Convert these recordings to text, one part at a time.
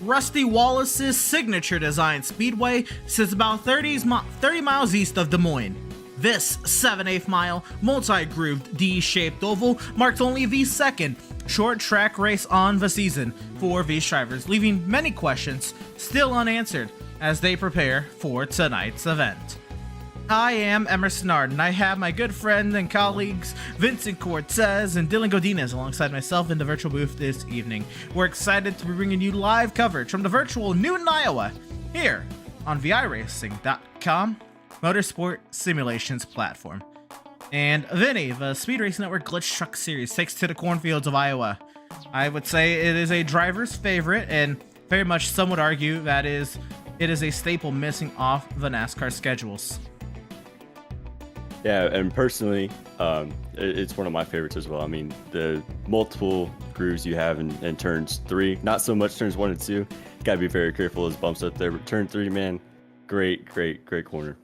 Rusty Wallace's signature design speedway sits about 30 miles east of Des Moines. This 7/8 mile, multi-grooved D-shaped oval marked only the second short track race on the season for these drivers, leaving many questions still unanswered as they prepare for tonight's event. I am Emerson Arden. I have my good friend and colleagues Vincent Cortez and Dylan Godinez alongside myself in the virtual booth this evening. We're excited to be bringing you live coverage from the virtual Newton, Iowa, here on the iRacing.com motorsport simulations platform. And Vinny, the Speed Racing Network Glytch Truck Series takes to the cornfields of Iowa. I would say it is a driver's favorite, and very much some would argue that it is a staple missing off the NASCAR schedules. Yeah, and personally, it's one of my favorites as well. I mean, the multiple grooves you have in turns 3, not so much turns 1 and 2. You gotta be very careful of those bumps up there. But turn 3, man, great corner.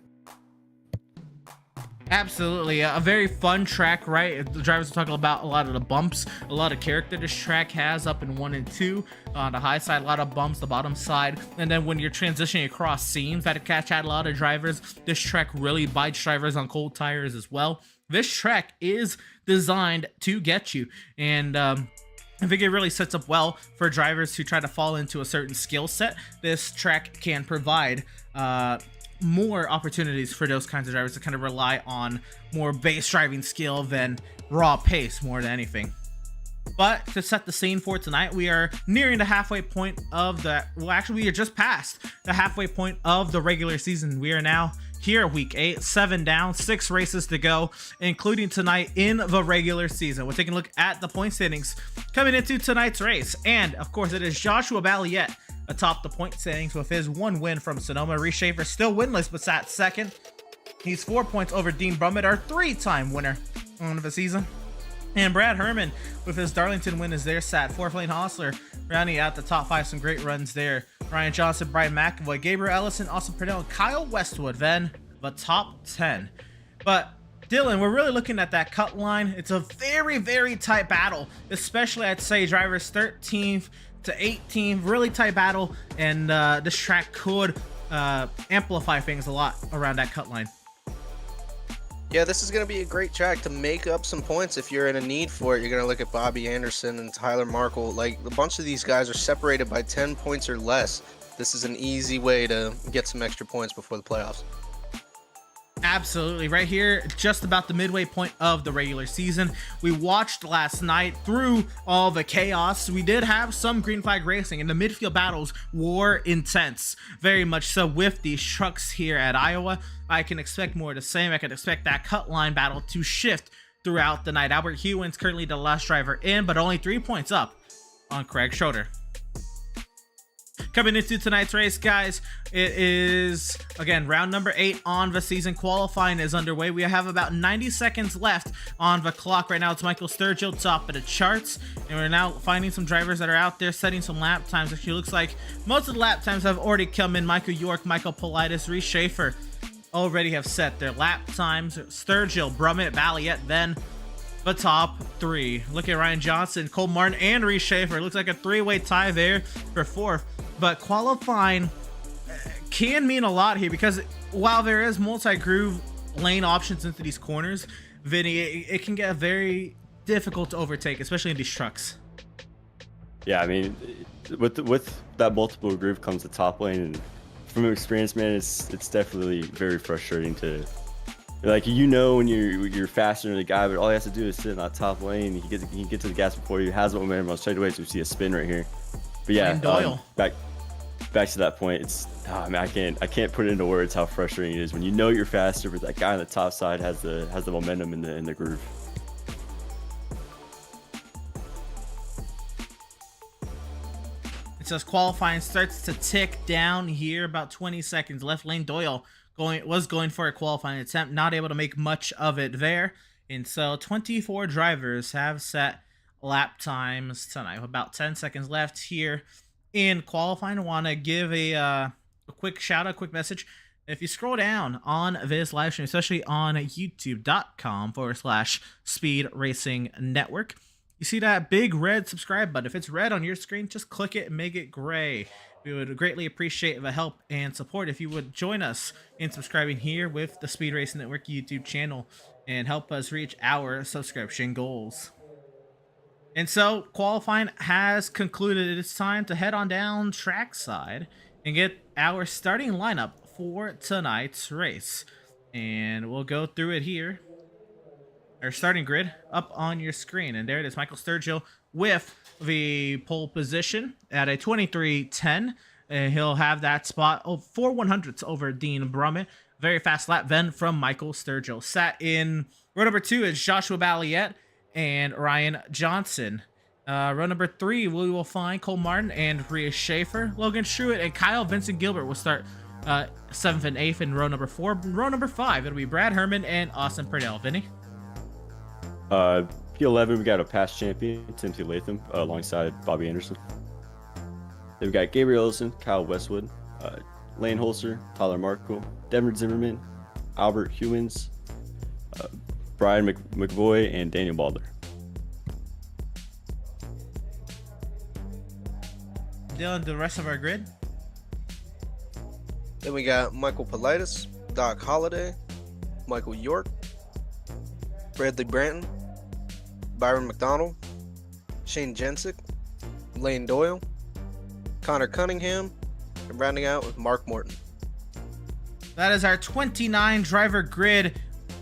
Absolutely, a very fun track, right? The drivers are talking about a lot of the bumps, a lot of character this track has up in 1 and 2. On the high side, a lot of bumps, the bottom side, and then when you're transitioning across seams, that catch out a lot of drivers. This track really bites drivers on cold tires as well. This track is designed to get you, and I think it really sets up well for drivers who try to fall into a certain skill set. This track can provide more opportunities for those kinds of drivers to kind of rely on more base driving skill than raw pace more than anything. But to set the scene for tonight, we are nearing the halfway point of we are just past the halfway point of the regular season. We are now here, week 8, 7 down, 6 races to go, including tonight in the regular season. We're taking a look at the point standings coming into tonight's race. And of course, it is Joshua Balliet atop the point standings with his 1 win from Sonoma. Reese Schaefer still winless, but sat second. He's 4 points over Dean Brummett, our 3-time winner on the season. And Brad Herman with his Darlington win is there, sat 4th. Lane Hostler rounding out the top 5, some great runs there. Ryan Johnson, Brian McAvoy, Gabriel Ellison, Austin Purnell, and Kyle Westwood, then the top 10. But Dylan, we're really looking at that cut line. It's a very tight battle, especially I'd say drivers 13th to 18th, really tight battle, and this track could amplify things a lot around that cut line. Yeah, this is going to be a great track to make up some points if you're in a need for it. You're going to look at Bobby Anderson and Tyler Markle. Like, a bunch of these guys are separated by 10 points or less. This is an easy way to get some extra points before the playoffs. Absolutely, right here, just about the midway point of the regular season. We watched last night through all the chaos. We did have some green flag racing, and the midfield battles were intense, very much so with these trucks here at Iowa. I can expect more of the same. I can expect that cut line battle to shift throughout the night. Albert Hewins currently the last driver in, but only 3 points up on Craig Schroeder. Coming into tonight's race, guys, it is, again, round number 8 on the season. Qualifying is underway. We have about 90 seconds left on the clock. Right now, it's Michael Sturgill top of the charts, and we're now finding some drivers that are out there setting some lap times. Actually, looks like most of the lap times have already come in. Michael York, Michael Politis, Reese Schaefer already have set their lap times. Sturgill, Brummett, Balliet, then the top 3. Look at Ryan Johnson, Cole Martin, and Reese Schaefer. Looks like a 3-way tie there for 4th. But qualifying can mean a lot here, because while there is multi-groove lane options into these corners, Vinny, it can get very difficult to overtake, especially in these trucks. Yeah, I mean, with that multiple groove comes the top lane, and from experience, man, it's definitely very frustrating to, like, when you're faster than the guy, but all he has to do is sit in that top lane. He can get to the gas before you. Has momentum on straightaways. We see a spin right here. But yeah, Doyle. Back to that point, it's I can't put it into words how frustrating it is when you're faster, but that guy on the top side has the momentum in the groove. It says qualifying starts to tick down here, about 20 seconds left. Lane Doyle was going for a qualifying attempt, not able to make much of it there, and so 24 drivers have set lap times tonight with about 10 seconds left here in qualifying. I want to give a quick shout out, quick message. If you scroll down on this live stream, especially on youtube.com/Speed Racing Network, you see that big red subscribe button. If it's red on your screen, just click it and make it gray. We would greatly appreciate the help and support if you would join us in subscribing here with the Speed Racing Network YouTube channel and help us reach our subscription goals. And so qualifying has concluded. It's time to head on down trackside and get our starting lineup for tonight's race. And we'll go through it here. Our starting grid up on your screen. And there it is, Michael Sturgill with the pole position at a 23:10. He'll have that spot 4 100ths over Dean Brummett. Very fast lap then from Michael Sturgill. Sat in row number 2 is Joshua Balliet and Ryan Johnson. Row number 3, we will find Cole Martin and Rhea Schaefer. Logan Truitt and Kyle Vincent Gilbert will start 7th and 8th in row number 4. Row number 5, it'll be Brad Herman and Austin Purnell. Vinny? P11, we got a past champion, Timothy Latham, alongside Bobby Anderson. Then we got Gabriel Ellison, Kyle Westwood, Lane Holster, Tyler Markle, Devin Zimmerman, Albert Hewins, Brian McVoy, and Daniel Balder. Dylan, the rest of our grid? Then we got Michael Politis, Doc Holliday, Michael York, Bradley Branton, Byron McDonald, Shane Jensick, Lane Doyle, Connor Cunningham, and rounding out with Mark Morton. That is our 29 driver grid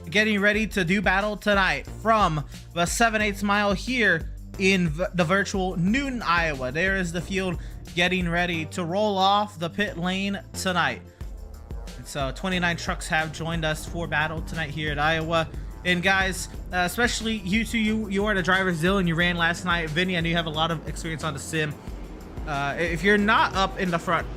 getting ready to do battle tonight from the 7/8 mile here in the virtual Newton, Iowa. There is the field getting ready to roll off the pit lane tonight. And so 29 trucks have joined us for battle tonight here at Iowa. And guys, especially you two, you are the drivers. Dylan, you ran last night. Vinny, I know you have a lot of experience on the sim. If you're not up in the front,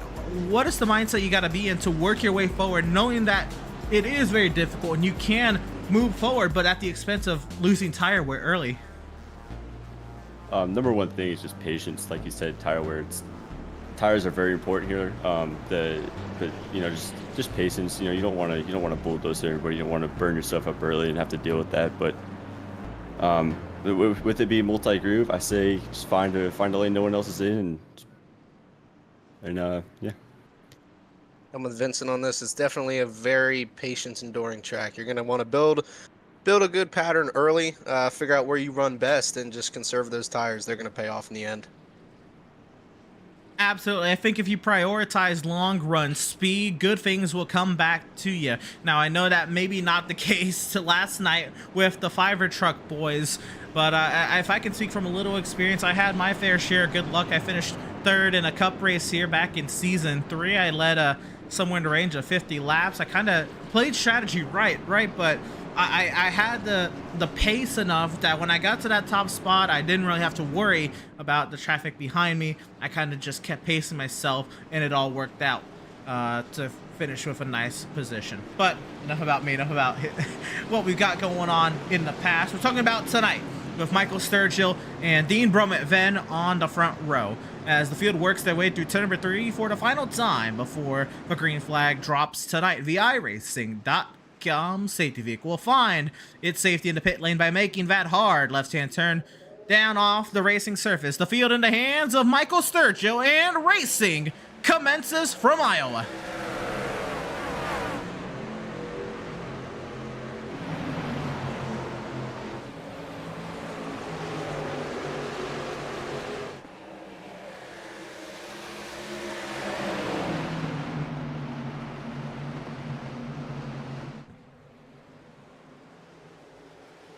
what is the mindset you got to be in to work your way forward, knowing that it is very difficult and you can move forward, but at the expense of losing tire wear early? Number one thing is just patience, like you said, tire wear. Tires are very important here. But you know, just patience. You know, you don't want to bulldoze everybody. You don't want to burn yourself up early and have to deal with that. But with it being multi-groove, I say just find a lane no one else is in, and yeah. I'm with Vincent on this. It's definitely a very patient, enduring track. You're gonna want to build a good pattern early, figure out where you run best, and just conserve those tires. They're gonna pay off in the end. Absolutely. I think if you prioritize long run speed, good things will come back to you. Now, I know that maybe not the case to last night with the Fiverr truck boys, but if I can speak from a little experience, I had my fair share of good luck. I finished 3rd in a cup race here back in season 3. I led somewhere in the range of 50 laps. I kind of played strategy right, but I had the pace enough that when I got to that top spot, I didn't really have to worry about the traffic behind me. I kind of just kept pacing myself, and it all worked out to finish with a nice position. But enough about me, enough about what we've got going on in the past. We're talking about tonight with Michael Sturgill and Dean Brummett then on the front row as the field works their way through turn number 3 for the final time before the green flag drops tonight. The iRacing.com safety vehicle will find its safety in the pit lane by making that hard left-hand turn down off the racing surface. The field in the hands of Michael Sturgill, and racing commences from Iowa.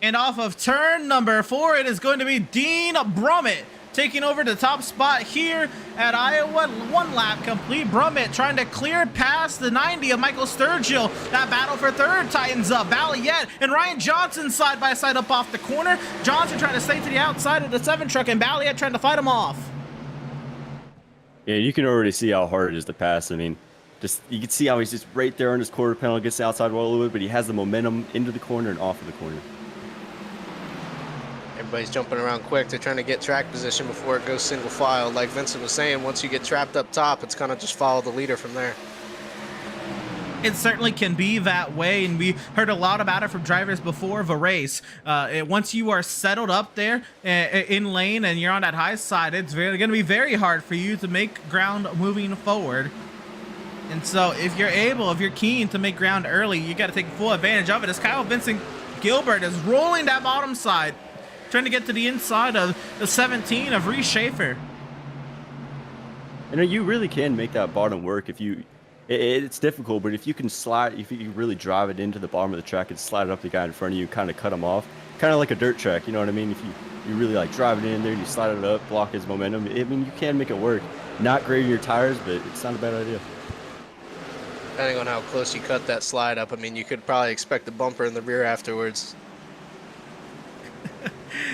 And off of turn number 4, it is going to be Dean Brummett taking over the top spot here at Iowa. 1 lap complete. Brummett trying to clear past the 90 of Michael Sturgill. That battle for 3rd tightens up. Balliet and Ryan Johnson side by side up off the corner. Johnson trying to stay to the outside of the 7 truck, and Balliet trying to fight him off. Yeah, you can already see how hard it is to pass. I mean, just you can see how he's just right there on his quarter panel, gets the outside wall a little bit, but he has the momentum into the corner and off of the corner. Everybody's jumping around quick. They're trying to get track position before it goes single file. Like Vincent was saying, once you get trapped up top, it's kind of just follow the leader from there. It certainly can be that way, and we heard a lot about it from drivers before the race. Once you are settled up there in lane and you're on that high side, it's going to be very hard for you to make ground moving forward. And so if you're keen to make ground early, you got to take full advantage of it, as Kyle Vincent Gilbert is rolling that bottom side, trying to get to the inside of the 17 of Reese Schaefer. You really can make that bottom work if you. It's difficult, but if you can slide, if you really drive it into the bottom of the track and slide it up the guy in front of you, kind of cut him off, kind of like a dirt track, you know what I mean? If you really like drive it in there and you slide it up, block his momentum, I mean, you can make it work. Not grading your tires, but it's not a bad idea. Depending on how close you cut that slide up, I mean, you could probably expect a bumper in the rear afterwards.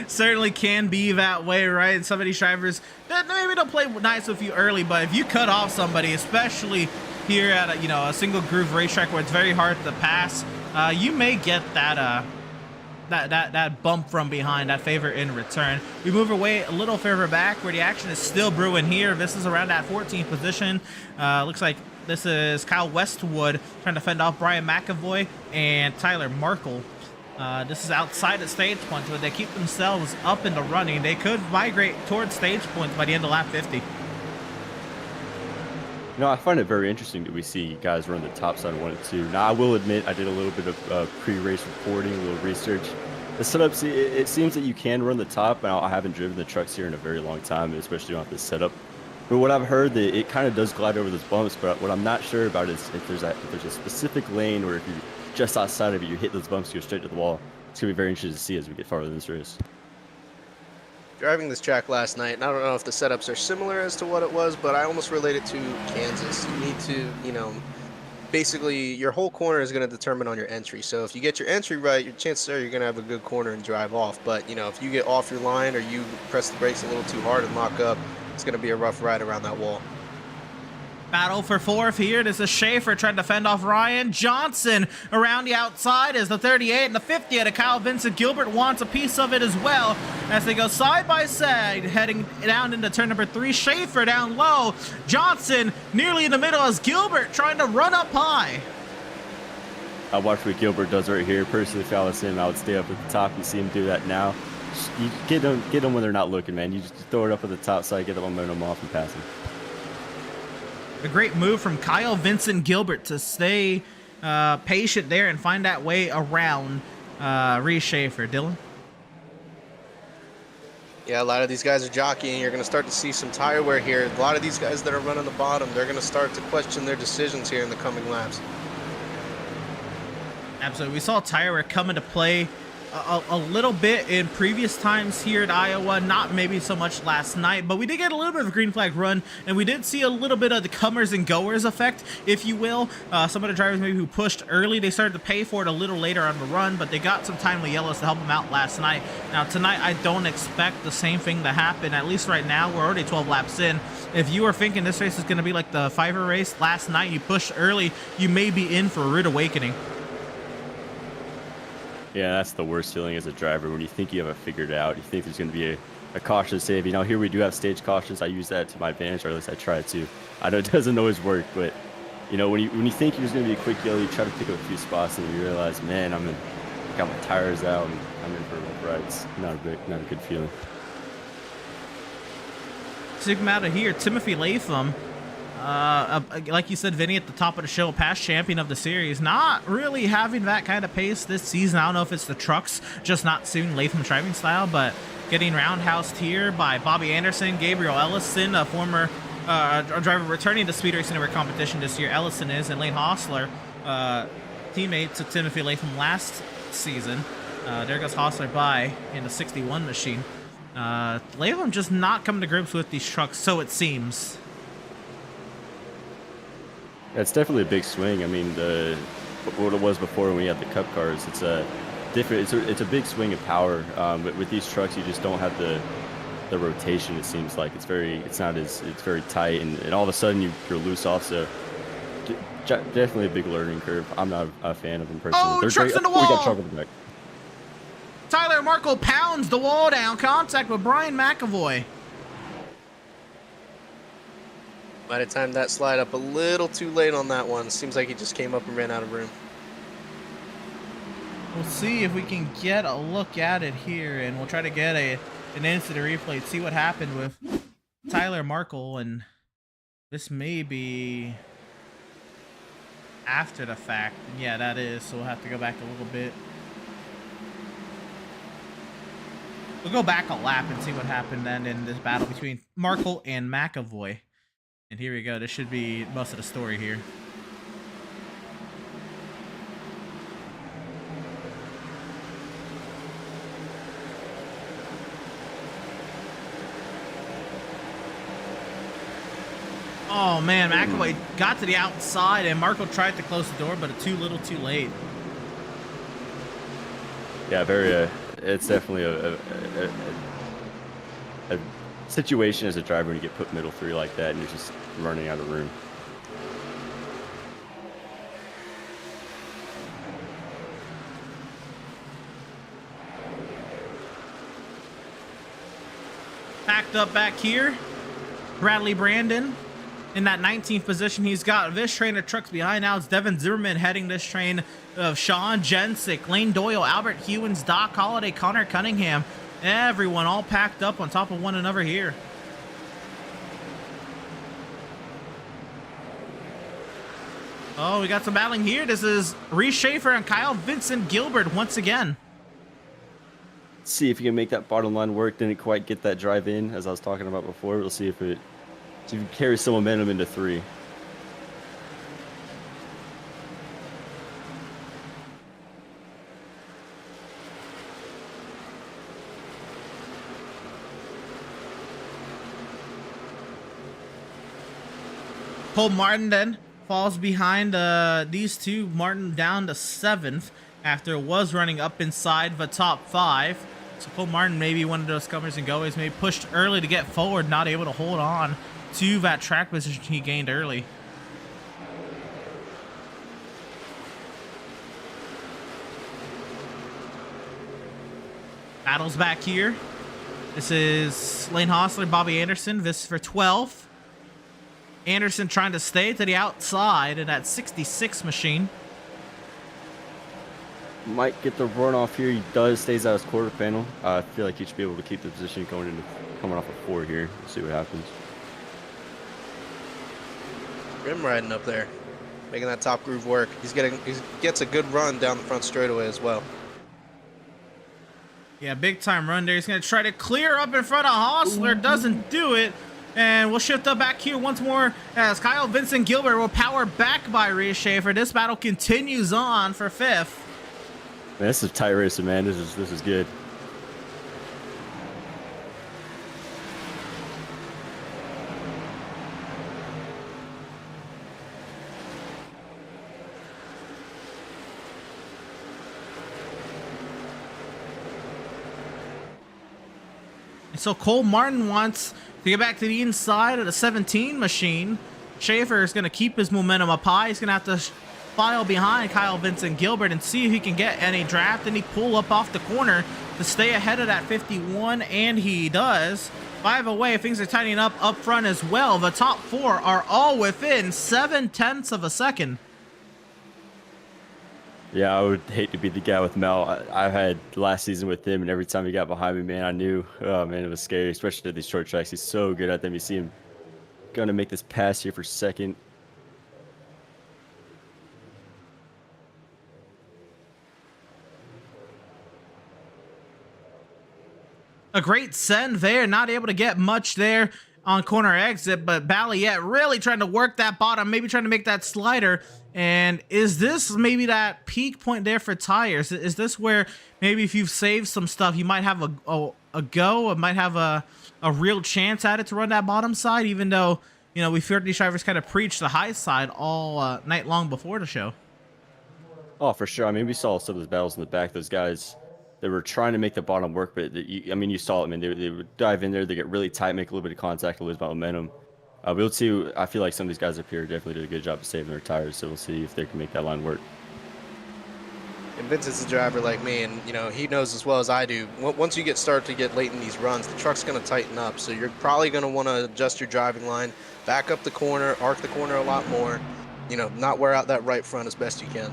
Certainly can be that way, right? Some of these drivers maybe don't play nice with you early, but if you cut off somebody, especially here at a single groove racetrack where it's very hard to pass, you may get that bump from behind, that favor in return. We move away a little further back where the action is still brewing here. This is around that 14th position. Looks like this is Kyle Westwood trying to fend off Brian McAvoy and Tyler Markle. This is outside of stage points, but they keep themselves up in the running. They could migrate towards stage points by the end of lap 50. I find it very interesting that we see guys run the top side 1 and 2. Now, I will admit I did a little bit of pre-race reporting, a little research. The setups, it seems that you can run the top. Now, I haven't driven the trucks here in a very long time, especially on this setup. But what I've heard, that it kind of does glide over those bumps. But what I'm not sure about is if there's a specific lane where if you're just outside of it, you hit those bumps, you go straight to the wall. It's going to be very interesting to see as we get farther in this race. Driving this track last night, and I don't know if the setups are similar as to what it was, but I almost relate it to Kansas. You need to, basically your whole corner is going to determine on your entry. So if you get your entry right, your chances are you're going to have a good corner and drive off. But, if you get off your line or you press the brakes a little too hard and lock up, it's going to be a rough ride around that wall. Battle for fourth here. This is Schaefer trying to fend off Ryan Johnson. Around the outside is the 38 and the 50 of Kyle Vincent Gilbert wants a piece of it as well as they go side by side heading down into turn number 3. Schaefer down low. Johnson nearly in the middle as Gilbert trying to run up high. I watch what Gilbert does right here. Personally, if I was him, I would stay up at the top. You see him do that now. You get them when they're not looking, man. You just throw it up at the top side, get the momentum off and pass them. A great move from Kyle Vincent Gilbert to stay patient there and find that way around Reese Schaefer. Dylan? Yeah, a lot of these guys are jockeying. You're going to start to see some tire wear here. A lot of these guys that are running the bottom, they're going to start to question their decisions here in the coming laps. Absolutely. We saw tire wear come into play a little bit in previous times here at Iowa, not maybe so much last night, but we did get a little bit of a green flag run, and we did see a little bit of the comers and goers effect, if you will. Some of the drivers maybe who pushed early, they started to pay for it a little later on the run, but they got some timely yellows to help them out last night. Now tonight, I don't expect the same thing to happen, at least right now. We're already 12 laps in. If you were thinking this race is going to be like the Fiverr race last night, you pushed early, you may be in for a rude awakening. Yeah, that's the worst feeling as a driver when you think you have it figured out. You think there's going to be a caution save. Here we do have stage cautions. I use that to my advantage, or at least I try to. I know it doesn't always work, but when you think there's going to be a quick yellow, you try to pick up a few spots and you realize, man, I got my tires out and I'm in for a rough ride. It's not a good feeling. Zoom out of here, Timothy Latham. Like you said, Vinny, at the top of the show, past champion of the series, not really having that kind of pace this season. I don't know if it's the trucks just not suiting Latham's driving style, but getting roundhoused here by Bobby Anderson, Gabriel Ellison, a former driver returning to Speed Racing Network competition this year. Ellison is, and Lane Hostler, teammate to Timothy Latham last season. There goes Hostler by in the 61 machine. Latham just not coming to grips with these trucks, so it seems. Yeah, it's definitely a big swing. What it was before when we had the Cup cars, it's a different. It's a big swing of power. But with these trucks, you just don't have the rotation. It seems like it's very tight, and all of a sudden you're loose off. So definitely a big learning curve. I'm not a fan of them personally. Oh, They're trucks great. in the wall! We got trouble in the back. Tyler Markle pounds the wall down. Contact with Brian McAvoy. Might have timed that slide up a little too late on that one. Seems like he just came up and ran out of room. We'll see if we can get a look at it here, and we'll try to get an instant replay, see what happened with Tyler Markle, and this may be after the fact. Yeah, that is, so we'll have to go back a little bit. We'll go back a lap and see what happened then in this battle between Markle and McAvoy. And here we go. This should be most of the story here. Oh man, McAvoy got to the outside and Markle tried to close the door, but too little too late. Yeah, very. It's definitely a situation as a driver when you get put middle three like that and you're just running out of room. Packed up back here, Bradley Brandon in that 19th position. He's got this train of trucks behind. Now it's Devin Zimmerman heading this train of Sean Jensick, Lane Doyle, Albert Hewins, Doc Holliday, Connor Cunningham. Everyone all packed up on top of one another here. Oh, we got some battling here. This is Reese Schaefer and Kyle Vincent Gilbert once again. See if you can make that bottom line work. Didn't quite get that drive in as I was talking about before. We'll see if it carries some momentum into three. Cole Martin then falls behind these two. Martin down to 7th after was running up inside the top 5. So Cole Martin maybe one of those comers and goers, maybe pushed early to get forward, not able to hold on to that track position he gained early. Battles back here. This is Lane Hostler, Bobby Anderson. This is for 12th. Anderson trying to stay to the outside in that 66 machine. Might get the run off here. He does, stays out his quarter panel. I feel like he should be able to keep the position coming off of 4 here. See what happens. Rim riding up there, making that top groove work. He gets a good run down the front straightaway as well. Yeah, big time run there. He's going to try to clear up in front of Hostler. Doesn't do it. And we'll shift up back here once more as Kyle Vincent Gilbert will power back by Reese Schaefer. This battle continues on for 5th. Man, this is a tight race, man. This is good. So Cole Martin wants to get back to the inside of the 17 machine. Schaefer is going to keep his momentum up high. He's going to have to file behind Kyle Vincent Gilbert and see if he can get any draft, any pull up off the corner to stay ahead of that 51, and he does. By the way, things are tightening up front as well. The top 4 are all within 7/10 of a second. Yeah, I would hate to be the guy with Mel. I had last season with him, and every time he got behind me, man, I knew, oh man, it was scary, especially at these short tracks. He's so good at them. You see him gonna make this pass here for second. A great send there, not able to get much there on corner exit, but Balliet really trying to work that bottom, maybe trying to make that slider. And is this maybe that peak point there for tires? Is this where maybe if you've saved some stuff, you might have a go, or might have a real chance at it to run that bottom side, even though, you know, we've heard these drivers kind of preach the high side all night long before the show? Oh, for sure. I mean, we saw some of those battles in the back. Those guys, they were trying to make the bottom work, but I mean, you saw it. I mean, they would dive in there, they get really tight, make a little bit of contact, and lose momentum. We'll see. I feel like some of these guys up here definitely did a good job of saving their tires, so we'll see if they can make that line work. And Vincent's a driver like me, and he knows as well as I do. Once you start to get late in these runs, the truck's going to tighten up. So you're probably going to want to adjust your driving line, back up the corner, arc the corner a lot more. Not wear out that right front as best you can.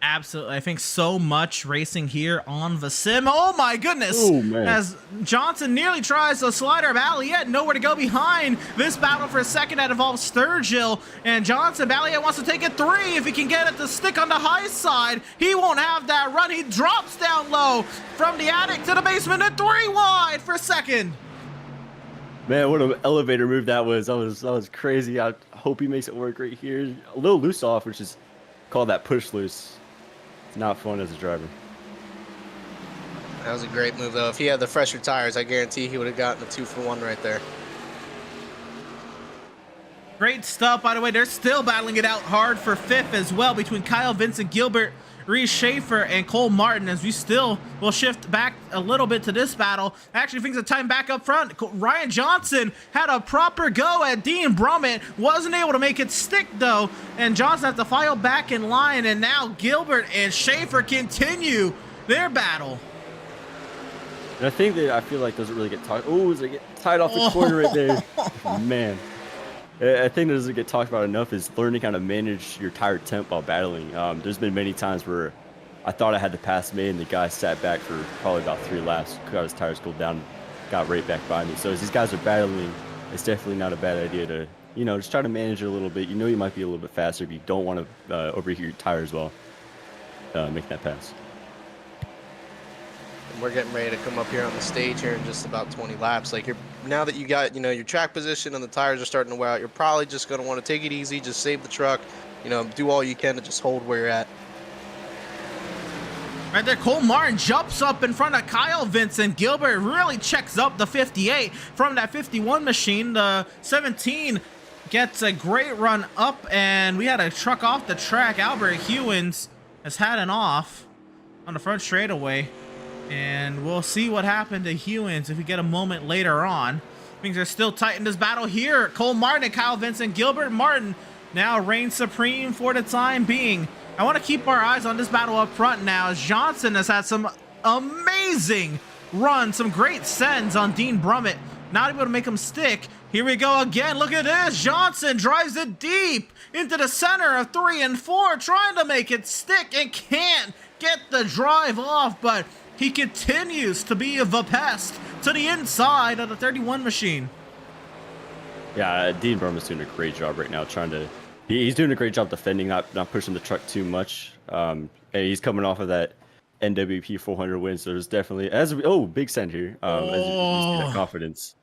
Absolutely. I think so much racing here on the sim. Oh my goodness. Oh, man. As Johnson nearly tries to slider Balliet, nowhere to go behind. This battle for a second that involves Sturgill and Johnson. Balliet wants to take it 3. If he can get it to stick on the high side, he won't have that run. He drops down low from the attic to the basement and 3 wide for second. Man, what an elevator move that was. That was crazy. I hope he makes it work right here. A little loose off, which is called that push loose. It's not fun as a driver. That was a great move, though. If he had the fresher tires, I guarantee he would have gotten a 2 for 1 right there. Great stuff, by the way. They're still battling it out hard for 5th as well between Kyle, Vincent, Gilbert, Reese Schaefer, and Cole Martin, as we still will shift back a little bit to this battle. Actually, things are time back up front. Ryan Johnson had a proper go at Dean Brummett. Wasn't able to make it stick, though. And Johnson has to file back in line. And now Gilbert and Schaefer continue their battle. And I think that I feel like doesn't really get tied. Oh, does it get tied off the corner right there? Man. I think that doesn't get talked about enough is learning how to manage your tire temp while battling. There's been many times where I thought I had to pass me and the guy sat back for probably about 3 laps, got his tires cooled down, got right back by me. So as these guys are battling, it's definitely not a bad idea to, just try to manage it a little bit. You might be a little bit faster, but you don't want to overheat your tires while making that pass. We're getting ready to come up here on the stage here in just about 20 laps. Now that you got, your track position and the tires are starting to wear out, you're probably just going to want to take it easy, just save the truck, do all you can to just hold where you're at. Right there, Cole Martin jumps up in front of Kyle Vincent. Gilbert really checks up the 58 from that 51 machine. The 17 gets a great run up, and we had a truck off the track. Albert Hewins has had an off on the front straightaway. And we'll see what happened to Hewins if we get a moment later on. Things are still tight in this battle here. Cole Martin and Kyle Vincent. Gilbert Martin now reigns supreme for the time being. I want to keep our eyes on this battle up front now, as Johnson has had some amazing runs, some great sends on Dean Brummett. Not able to make him stick. Here we go again. Look at this. Johnson drives it deep into the center of 3 and 4, trying to make it stick and can't get the drive off, but he continues to be the pest to the inside of the 31 machine. Yeah, Dean Brumman's doing a great job right now he's doing a great job defending, not pushing the truck too much. And he's coming off of that NWP 400 win, so there's definitely, big send here. As you see that confidence.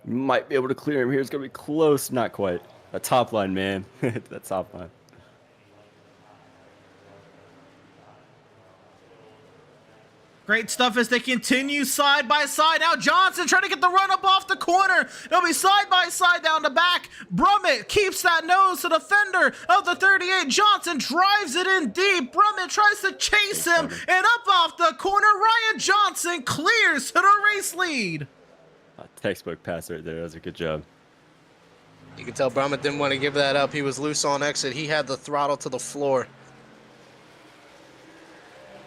Might be able to clear him here. It's going to be close, not quite. That top line, man. That top line. Great stuff as they continue side by side. Now Johnson trying to get the run up off the corner. They'll be side by side down the back. Brummett keeps that nose to the fender of the 38. Johnson drives it in deep. Brummett tries to chase him, and up off the corner, Ryan Johnson clears to the race lead. A textbook pass right there. That was a good job. You can tell Brummett didn't want to give that up. He was loose on exit. He had the throttle to the floor.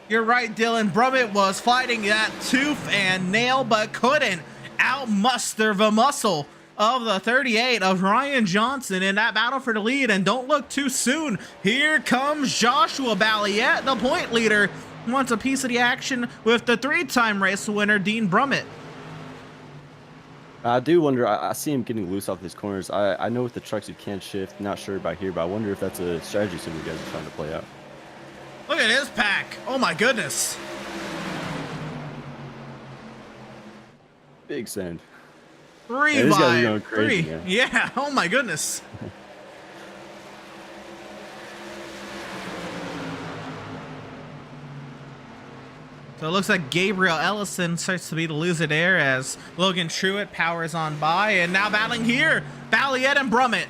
You're right, Dylan. Brummett was fighting that tooth and nail, but couldn't outmuster the muscle of the 38 of Ryan Johnson in that battle for the lead. And don't look too soon. Here comes Joshua Balliet, the point leader. Wants a piece of the action with the 3-time race winner, Dean Brummett. I do wonder, I see him getting loose off his corners. I know with the trucks you can shift, not sure about here, but I wonder if that's a strategy some of you guys are trying to play out. Look at his pack. Oh my goodness. Big send. 3 Yeah, these guys are by going crazy, 3. man. Yeah, oh my goodness. So it looks like Gabriel Ellison starts to be the loser there as Logan Truitt powers on by. And now battling here, Balliet and Brummett.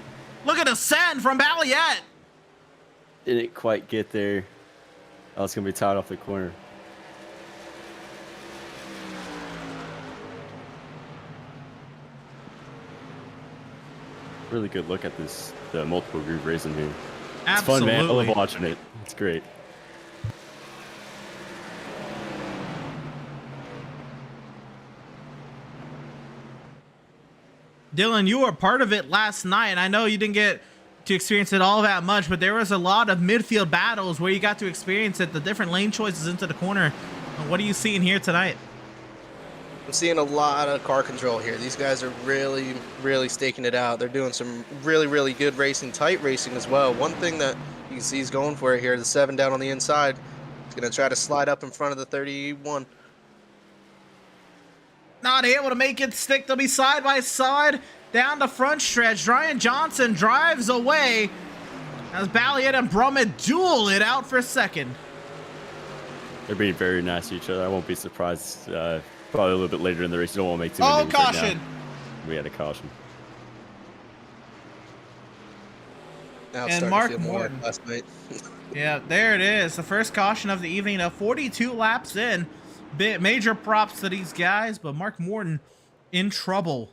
Look at the send from Balliet. Didn't quite get there. Oh, it's going to be tied off the corner. Really good look at the multiple groove racing here. It's fun, man. I love Absolutely. watching it. It's great. Dylan, you were part of it last night, and I know you didn't get to experience it all that much, but there was a lot of midfield battles where you got to experience it, the different lane choices into the corner. What are you seeing here tonight? I'm seeing a lot of car control here. These guys are really, really staking it out. They're doing some really, really good racing, tight racing as well. One thing that you can see he's going for it here, the 7 down on the inside. He's going to try to slide up in front of the 31. Not able to make it stick. They'll be side by side down the front stretch. Ryan Johnson drives away as Balliet and Brummett duel it out for second. They're being very nice to each other. I won't be surprised. Probably a little bit later in the race. You don't want to make too many moves right caution. now. We had a caution. Now it's And starting Mark to feel more Morton. like last night. Yeah, there it is. The first caution of the evening. 42 laps in. Major props to these guys, but Mark Morton in trouble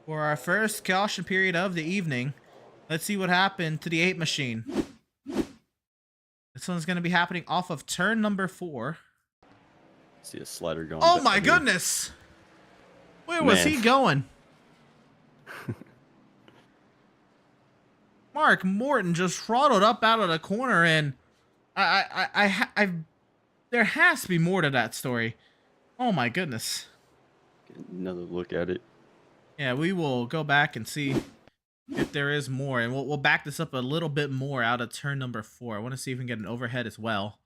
for our first caution period of the evening. Let's see what happened to the 8 machine. This one's going to be happening off of turn number 4. See a slider going. Oh back my here. goodness! Where was Man. he going? Mark Morton just throttled up out of the corner, and there has to be more to that story. Oh my goodness. Get another look at it. Yeah, we will go back and see if there is more, and we'll back this up a little bit more out of turn number 4. I want to see if we can get an overhead as well.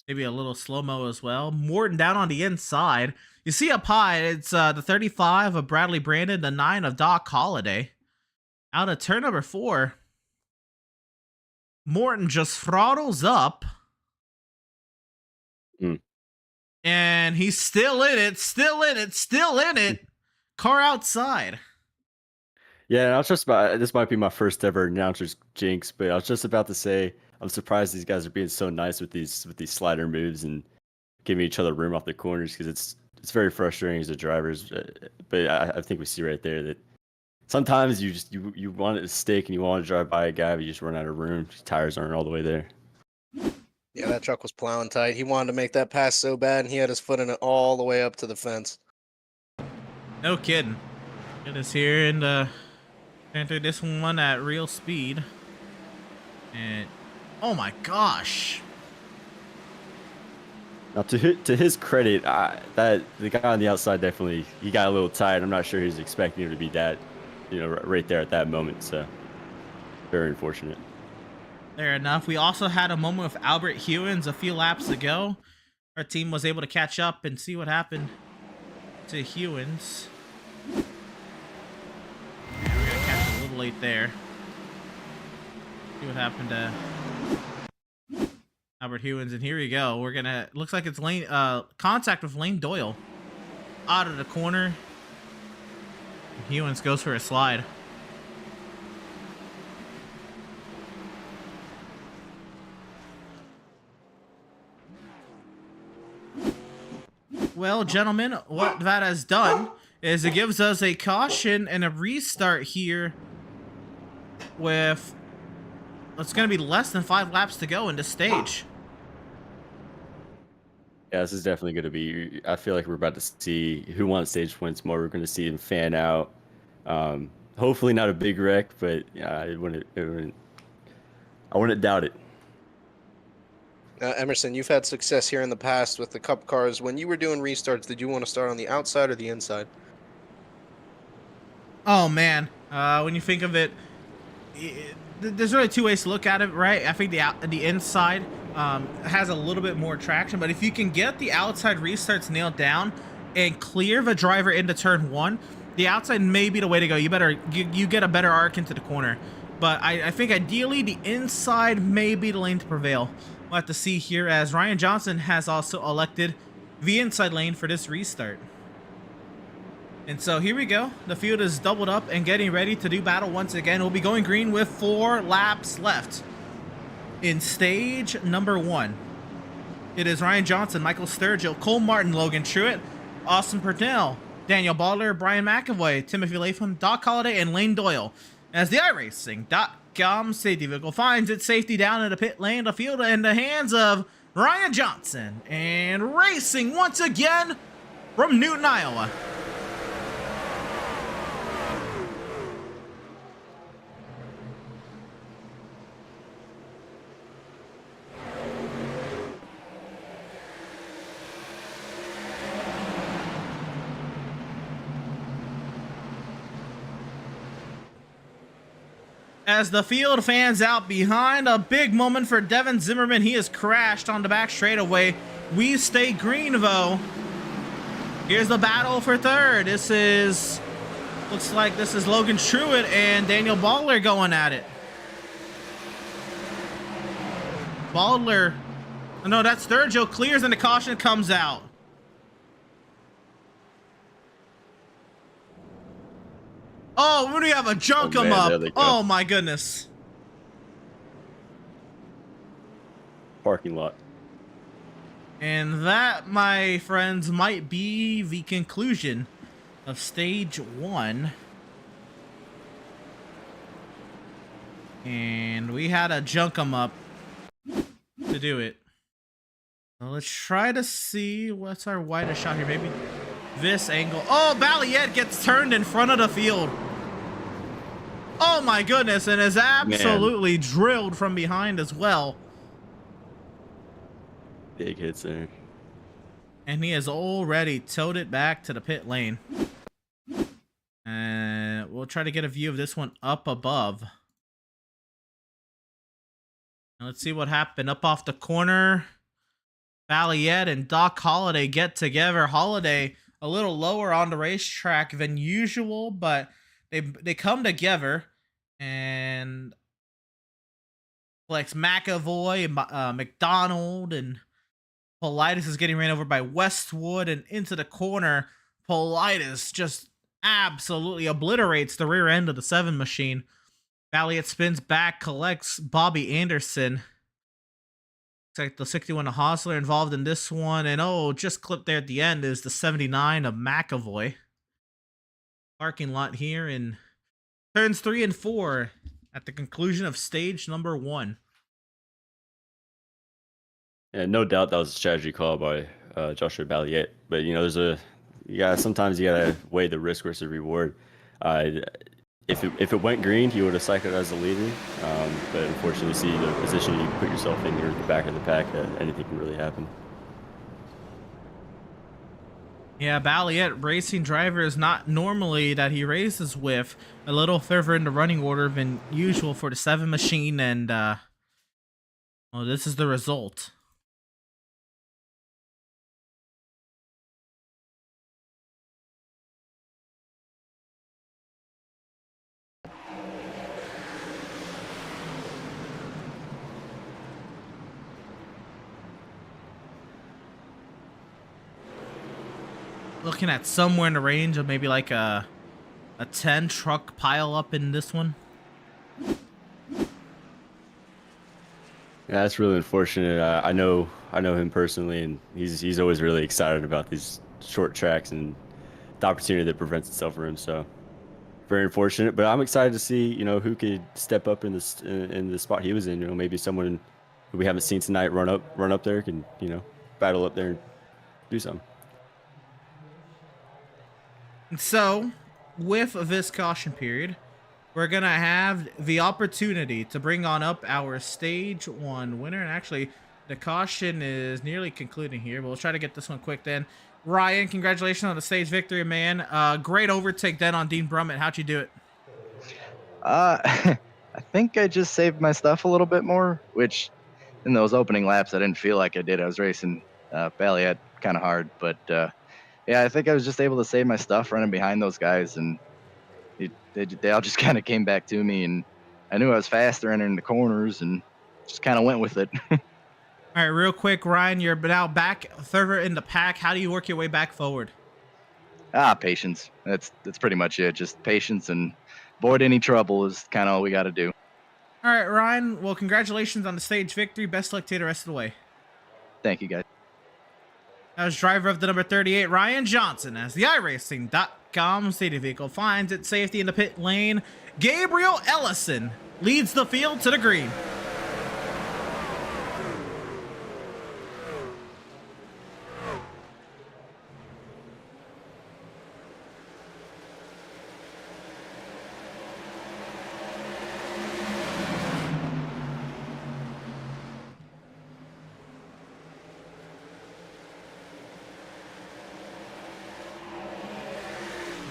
Maybe a little slow-mo as well. Morton down on the inside. You see up high, it's the 35 of Bradley Brandon, the 9 of Doc Holliday. Out of turn number 4, Morton just throttles up. And he's still in it, still in it, still in it. Car outside. Yeah, and I was just about. This might be my first ever announcer's jinx, but I was just about to say I'm surprised these guys are being so nice with these slider moves and giving each other room off the corners, because it's very frustrating as a drivers. But I think we see right there that sometimes you want it to stick and you want to drive by a guy, but you just run out of room. Your tires aren't all the way there. Yeah, that truck was plowing tight. He wanted to make that pass so bad, and he had his foot in it all the way up to the fence. No kidding. Get us here and enter this one at real speed. And oh my gosh. Now, to his credit, that the guy on the outside definitely he got a little tired. I'm not sure he was expecting him to be that, right there at that moment. So very unfortunate. Fair enough. We also had a moment with Albert Hewins a few laps ago. Our team was able to catch up and see what happened to Hewins. Yeah, we're gonna catch it a little late there. See what happened to Albert Hewins, and here we go. We're gonna looks like it's lane contact with Lane Doyle out of the corner. Hewins goes for a slide. Well, gentlemen, what that has done is it gives us a caution and a restart here with it's going to be less than 5 laps to go in this stage. Yeah, this is definitely going to be. I feel like we're about to see who won stage points more. We're going to see them fan out. Hopefully not a big wreck, but yeah, I wouldn't doubt it. Emerson, you've had success here in the past with the Cup cars. When you were doing restarts, did you want to start on the outside or the inside? Oh man, when you think of it, there's really 2 ways to look at it, right? I think the inside has a little bit more traction, but if you can get the outside restarts nailed down and clear the driver into turn 1, the outside may be the way to go. You get a better arc into the corner, but I think ideally the inside may be the lane to prevail. We'll have to see here, as Ryan Johnson has also elected the inside lane for this restart. And so here we go. The field is doubled up and getting ready to do battle once again. We'll be going green with 4 laps left in stage number 1. It is Ryan Johnson, Michael Sturgill, Cole Martin, Logan Truitt, Austin Purnell, Daniel Butler, Brian McAvoy, Timothy Latham, Doc Holliday, and Lane Doyle as the iRacing.com safety vehicle finds its safety down in the pit lane, the field in the hands of Ryan Johnson, and racing once again from Newton, Iowa. As the field fans out behind, a big moment for Devin Zimmerman. He has crashed on the back straightaway. We stay Greenvo. Here's the battle for third. Looks like this is Logan Truitt and Daniel Baldler going at it. Baldler, no, that's third. Joe clears and the caution comes out. Oh, when do we have a junk him up? Oh my goodness. Parking lot. And that, my friends, might be the conclusion of stage 1. And we had a junk him up to do it. So let's try to see what's our widest shot here. Maybe this angle. Oh, Balliet gets turned in front of the field. Oh my goodness, and is absolutely drilled from behind as well. Big hits there. And he has already towed it back to the pit lane. And we'll try to get a view of this one up above. And let's see what happened. Up off the corner, Balliet and Doc Holliday get together. Holliday a little lower on the racetrack than usual, but they come together. And Flex McAvoy, McDonald, and Politis is getting ran over by Westwood, and into the corner, Politis just absolutely obliterates the rear end of the 7 machine. Balliet spins back, collects Bobby Anderson. Looks like the 61 of Hosler involved in this one, and oh, just clipped there at the end is the 79 of McAvoy. Parking lot here in turns 3 and 4 at the conclusion of stage number 1. Yeah, no doubt that was a strategy call by Joshua Balliet. But you know, sometimes you gotta weigh the risk versus reward. If it went green, he would have cycled as a leader. But unfortunately, see the position you put yourself in, you're at the back of the pack. Anything can really happen. Yeah, Balliet, racing driver, is not normally that he races with. A little further in the running order than usual for the 7 machine, and well, this is the result. Looking at somewhere in the range of maybe like a 10 truck pile up in this one. Yeah, that's really unfortunate. I know him personally, and he's always really excited about these short tracks and the opportunity that presents itself for him. So very unfortunate, but I'm excited to see who could step up in the spot he was in. Maybe someone who we haven't seen tonight run up there can battle up there and do something. So, with this caution period, we're going to have the opportunity to bring on up our stage 1 winner. And actually, the caution is nearly concluding here, but we'll try to get this one quick then. Ryan, congratulations on the stage victory, man. Great overtake then on Dean Brummett. How'd you do it? I think I just saved my stuff a little bit more, which in those opening laps, I didn't feel like I did. I was racing Balliet kind of hard, but yeah, I think I was just able to save my stuff running behind those guys, and they all just kind of came back to me, and I knew I was faster entering the corners, and just kind of went with it. All right, real quick, Ryan, you're now back further in the pack. How do you work your way back forward? Patience. That's pretty much it. Just patience and avoid any trouble is kind of all we got to do. All right, Ryan. Well, congratulations on the stage victory. Best luck to you the rest of the way. Thank you, guys. As driver of the number 38, Ryan Johnson, as the iRacing.com safety vehicle finds its safety in the pit lane, Gabriel Ellison leads the field to the green.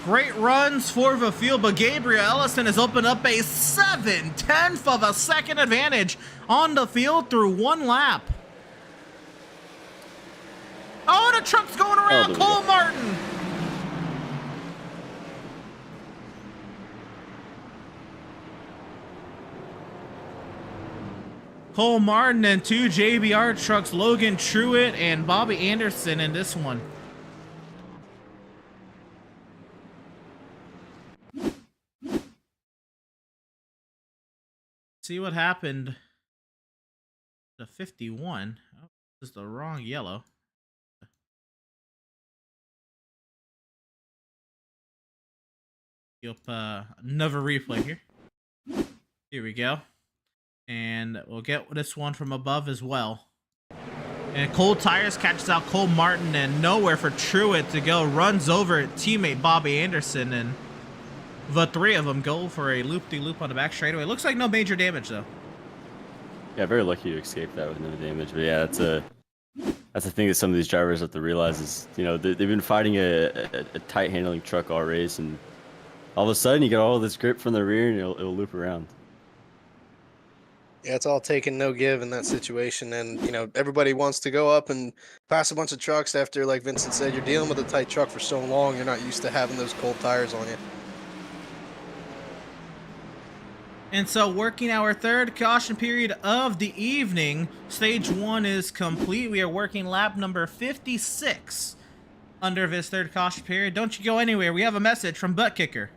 Great runs for the field, but Gabriel Ellison has opened up a 7/10 of a second advantage on the field through one lap. Oh, the truck's going around Cole Martin. Cole Martin and two JBR trucks, Logan Truitt and Bobby Anderson in this one. See what happened to 51. Oh, this is the wrong yellow. Yep, another replay here. Here we go. And we'll get this one from above as well. And Cold Tires catches out Cole Martin, and nowhere for Truitt to go. Runs over teammate Bobby Anderson, and the three of them go for a loop-de-loop on the back straightaway. Looks like no major damage, though. Yeah, very lucky to escape that with no damage. But yeah, that's a thing that some of these drivers have to realize is, you know, they've been fighting a tight handling truck all race, and all of a sudden you get all this grip from the rear and it'll loop around. Yeah, it's all take and no give in that situation. And, you know, everybody wants to go up and pass a bunch of trucks after, like Vincent said, you're dealing with a tight truck for so long, you're not used to having those cold tires on you. And so, working our third caution period of the evening, stage one is complete. We are working lap number 56 under this third caution period. Don't you go anywhere. We have a message from Butt Kicker.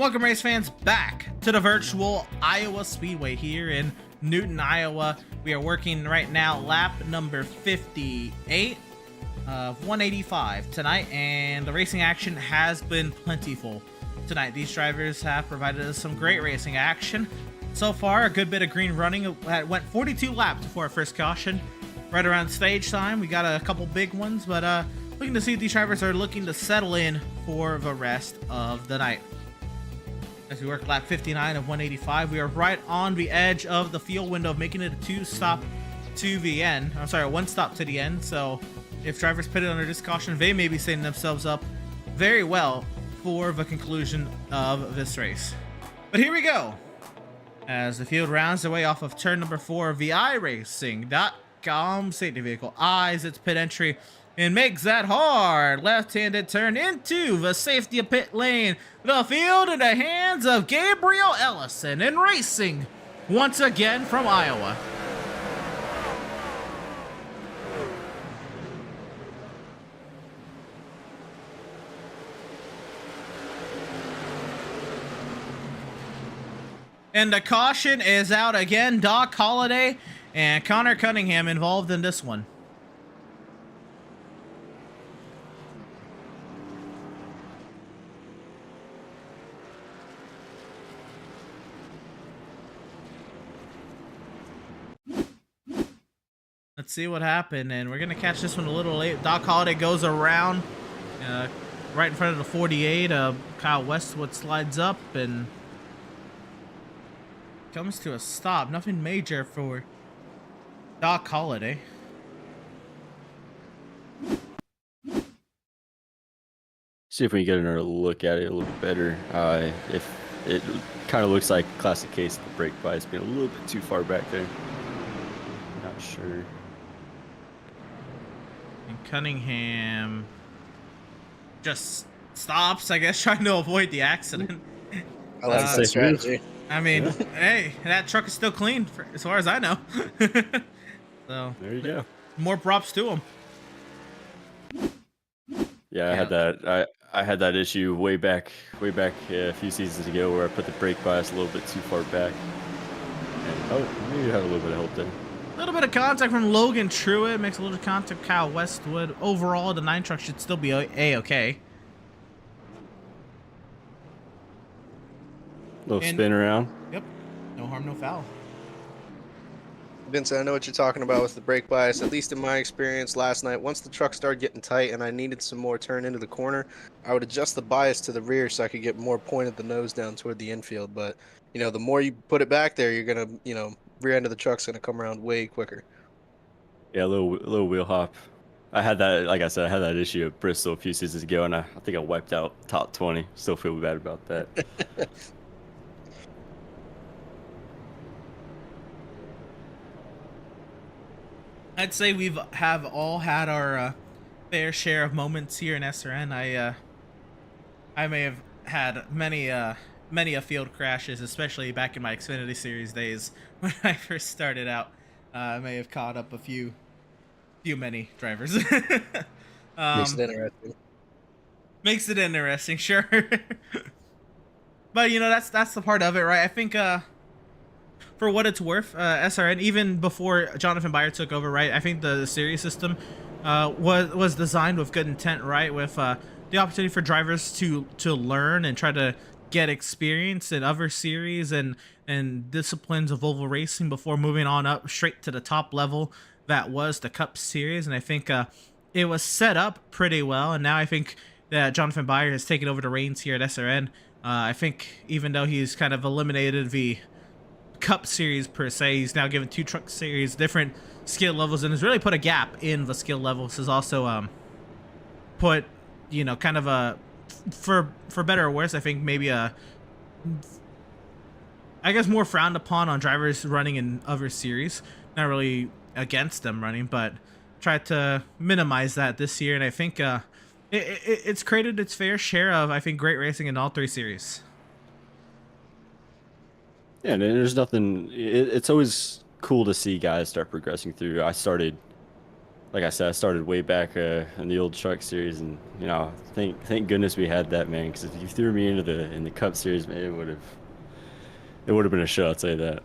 Welcome, race fans, back to the virtual Iowa Speedway here in Newton, Iowa. We are working right now lap number 58 of 185 tonight, and the racing action has been plentiful tonight. These drivers have provided us some great racing action. So far, a good bit of green running. It went 42 laps before our first caution. Right around stage time, we got a couple big ones, but looking to see if these drivers are looking to settle in for the rest of the night. As we work lap 59 of 185, we are right on the edge of the fuel window of making it a two-stop to the end. I'm sorry, a one-stop to the end. So if drivers put it under this caution, they may be setting themselves up very well for the conclusion of this race. But here we go. As the field rounds their way off of turn number 4 of the iRacing.com safety vehicle eyes its pit entry and makes that hard left-handed turn into the safety of pit lane. The field in the hands of Gabriel Ellison and racing once again from Iowa. And the caution is out again. Doc Holliday and Connor Cunningham involved in this one. Let's see what happened, and we're gonna catch this one a little late. Doc Holliday goes around right in front of the 48. Kyle Westwood slides up and comes to a stop. Nothing major for Doc Holliday. See if we can get another look at it a little better. If it kind of looks like classic case of the brake bias being a little bit too far back there. Not sure. And Cunningham just stops, I guess, trying to avoid the accident. I like that strategy. I mean, hey, that truck is still clean as far as I know. So There you go. more props to him. Yeah, I had that issue way back a few seasons ago where I put the brake bias a little bit too far back. And, maybe you had a little bit of help there. A little bit of contact from Logan Truitt makes a little contact with Kyle Westwood. Overall, the 9 truck should still be a-okay. Little spin around. Yep. No harm, no foul. Vincent, I know what you're talking about with the brake bias. At least in my experience last night, once the truck started getting tight and I needed some more turn into the corner, I would adjust the bias to the rear so I could get more point of the nose down toward the infield. But, you know, the more you put it back there, you're going to, you know, rear end of the truck's going to come around way quicker. Yeah, a little wheel hop. I had that, like I said, I had that issue at Bristol a few seasons ago, and I think I wiped out top 20. Still feel bad about that. I'd say have all had our fair share of moments here in SRN. I may have had many a field crashes, especially back in my Xfinity Series days when I first started out. I may have caught up a few many drivers. Makes it interesting. Makes it interesting, sure. But you know, that's the part of it, right? I think for what it's worth, SRN, even before Jonathan Byer took over, right? I think the series system was designed with good intent, right? With the opportunity for drivers to learn and try to get experience in other series and disciplines of oval racing before moving on up straight to the top level that was the Cup Series. And I think it was set up pretty well. And now I think that Jonathan Byer has taken over the reins here at SRN. I think even though he's kind of eliminated the Cup Series per se, he's now given 2 truck series different skill levels and has really put a gap in the skill levels. Has also put, you know, kind of a, for better or worse, I think maybe I guess more frowned upon on drivers running in other series. Not really against them running, but tried to minimize that this year. And I think it's created its fair share of, I think, great racing in all 3 series. Yeah, and there's nothing. It's always cool to see guys start progressing through. I started like I said, I started way back in the old truck series, and you know, thank goodness we had that, man. Because if you threw me into the Cup series, man, it would have been a show. I'll tell you that.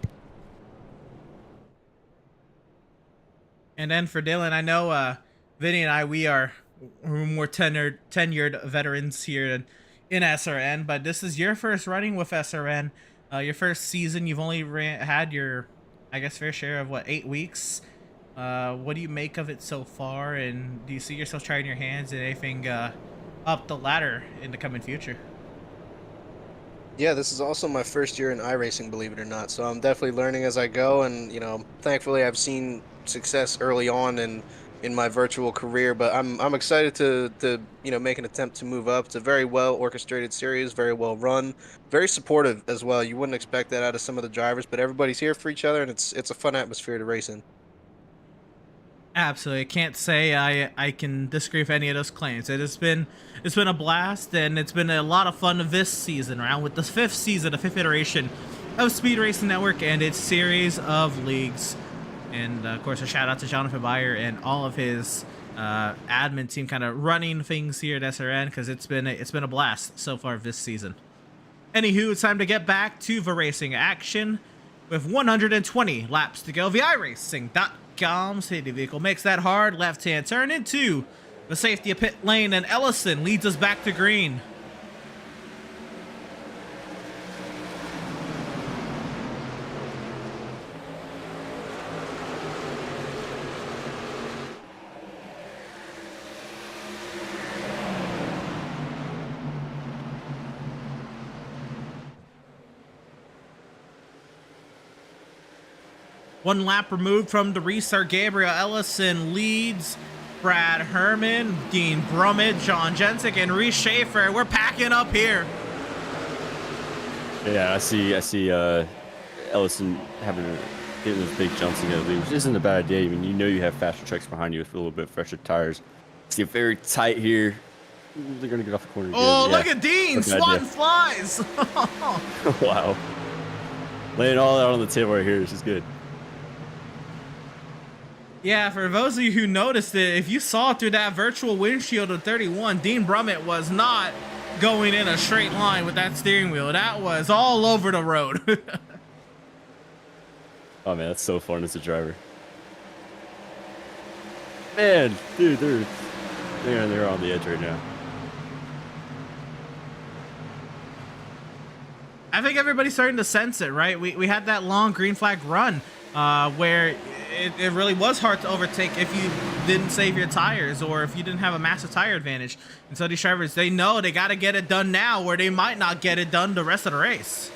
And then for Dylan, I know Vinny and we're more tenured veterans here in SRN, but this is your first running with SRN, your first season. You've only had your, I guess, fair share of what, 8 weeks. What do you make of it so far, and do you see yourself trying your hands at anything up the ladder in the coming future? Yeah, this is also my first year in iRacing, believe it or not. So I'm definitely learning as I go, and thankfully I've seen success early on in my virtual career. But I'm excited to make an attempt to move up. It's a very well orchestrated series, very well run, very supportive as well. You wouldn't expect that out of some of the drivers, but everybody's here for each other, and it's a fun atmosphere to race in. Absolutely, I can't say I can disagree with any of those claims. It's been a blast, and it's been a lot of fun this season around with the 5th season, the 5th iteration of Speed Racing Network and its series of leagues. And of course, a shout out to Jonathan Beyer and all of his admin team, kind of running things here at SRN, because it's been a blast so far this season. Anywho, it's time to get back to the racing action with 120 laps to go. The iRacing.com safety vehicle makes that hard left-hand turn into the safety of pit lane, and Ellison leads us back to green. One lap removed from the restart, Gabriel Ellison leads. Brad Herman, Dean Brummett, John Jensick, and Reese Schaefer. We're packing up here. Yeah, I see Ellison getting those big jumps in the lead, which isn't a bad idea. I mean, you have faster trucks behind you with a little bit fresher tires. See, very tight here. They're gonna get off the corner. Oh, again. look at Dean swatting flies. Wow, laying it all out on the table right here. This is good. Yeah, for those of you who noticed it, if you saw through that virtual windshield of 31, Dean Brummett was not going in a straight line with that steering wheel. That was all over the road. Oh man, that's so fun as a driver. Man, dude, they're on the edge right now. I think everybody's starting to sense it, right? We had that long green flag run where it really was hard to overtake if you didn't save your tires or if you didn't have a massive tire advantage. And so these drivers, they know they got to get it done now, where they might not get it done the rest of the race.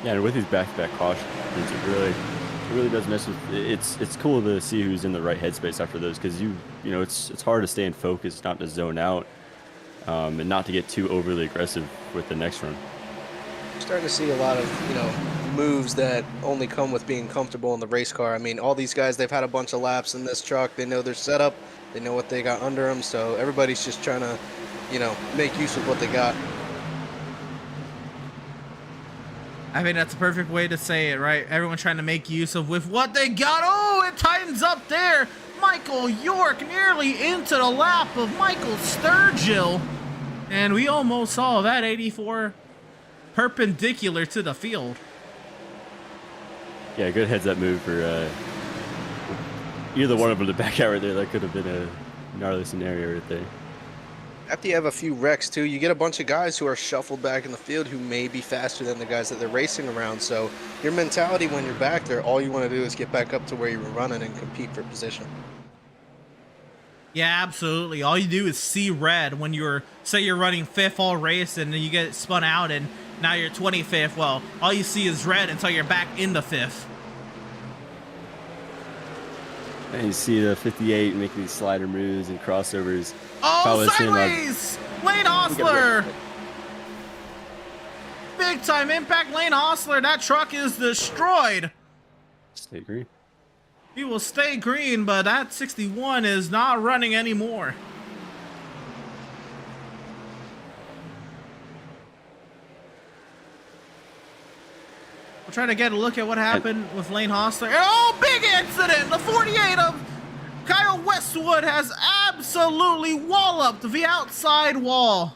Yeah, and with these back-to-back cautions, it really does mess with. It's cool to see who's in the right headspace after those, because it's hard to stay in focus, not to zone out, and not to get too overly aggressive with the next run. Starting to see a lot of moves that only come with being comfortable in the race car. I mean, all these guys, they've had a bunch of laps in this truck. They know their setup. They know what they got under them. So everybody's just trying to, make use of what they got. I think that's a perfect way to say it, right? Everyone trying to make use of with what they got. Oh, it tightens up there. Michael York nearly into the lap of Michael Sturgill. And we almost saw that 84 perpendicular to the field. Yeah, good heads up move for either one of them to back out right there. That could have been a gnarly scenario right there. After you have a few wrecks too, you get a bunch of guys who are shuffled back in the field who may be faster than the guys that they're racing around. So your mentality when you're back there, all you want to do is get back up to where you were running and compete for position. Yeah, absolutely. All you do is see red when say you're running 5th all race and then you get spun out and now you're 25th. Well, all you see is red until you're back in the 5th. And you see the 58 making these slider moves and crossovers. Oh, sideways! Lane Hostler! Big time impact, Lane Hostler. That truck is destroyed. Stay green. He will stay green, but that 61 is not running anymore. We'll try to get a look at what happened with Lane Hostler. Oh, big accident! The 48 of Kyle Westwood has absolutely walloped the outside wall.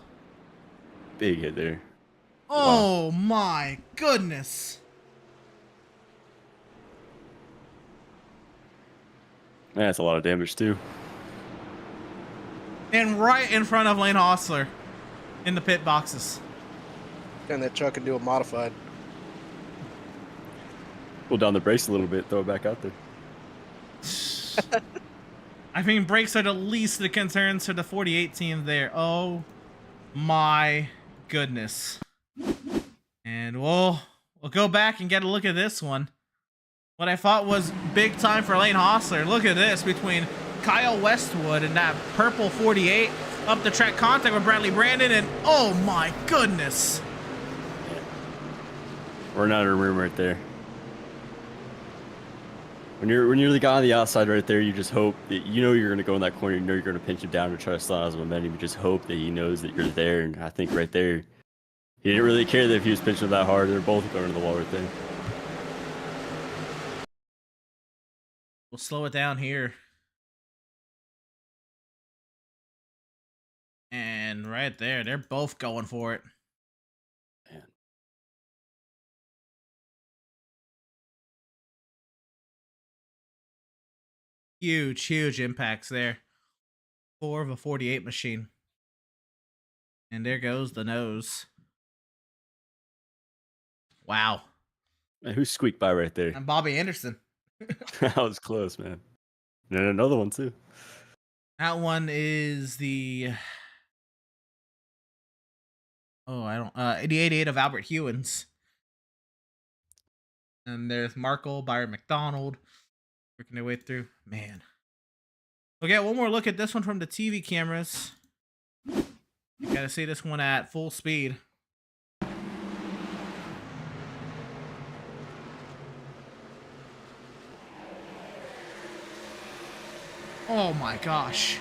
Big hit there. Oh my goodness. Man, that's a lot of damage too. And right in front of Lane Hostler in the pit boxes. Turn that truck into a modified. Pull down the brakes a little bit, throw it back out there. I mean, brakes are the least of the concerns for the 48 team there. Oh my goodness. And we'll go back and get a look at this one. What I thought was big time for Lane Hostler. Look at this between Kyle Westwood and that purple 48. Up the track contact with Bradley Brandon, and oh my goodness. We're not in a room right there. When you're the guy on the outside right there, you just hope that you know you're going to go in that corner. You know you're going to pinch him down to try to slow down his momentum. You just hope that he knows that you're there. And I think right there, he didn't really care that if he was pinching him that hard. They're both going to the wall right there. We'll slow it down here. And right there, they're both going for it. Man. Huge impacts there. 4 of a 48 machine. And there goes the nose. Wow. Man, who squeaked by right there? And Bobby Anderson. That was close, man. And then another one too. That one is the... the 88 of Albert Hewins. And there's Markle, Byron McDonald. Working their way through. Man. We'll get one more look at this one from the TV cameras. You gotta see this one at full speed. Oh my gosh.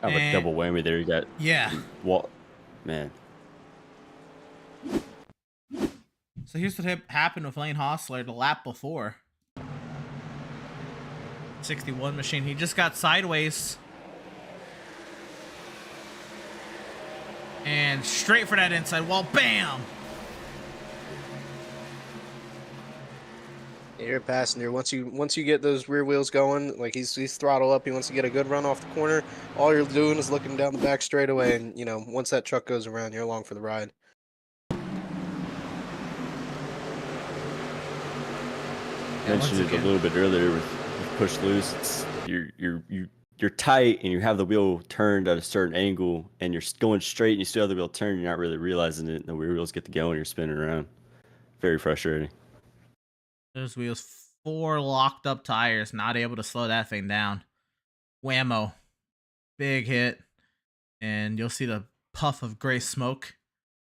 Kind of a double whammy there. You got what, man. So here's what happened with Lane Hostler the lap before. 61 machine. He just got sideways. And straight for that inside wall. Bam! You're a passenger. Once you get those rear wheels going, like he's throttle up, he wants to get a good run off the corner. All you're doing is looking down the back straightaway, and you know, once that truck goes around, you're along for the ride. Mentioned it a little bit earlier with push loose. It's, you're tight and you have the wheel turned at a certain angle and you're going straight and you still have the wheel turned. You're not really realizing it. And the rear wheels get to go and you're spinning around. Very frustrating. Those wheels, 4 locked up tires, not able to slow that thing down. Whammo. Big hit. And you'll see the puff of gray smoke.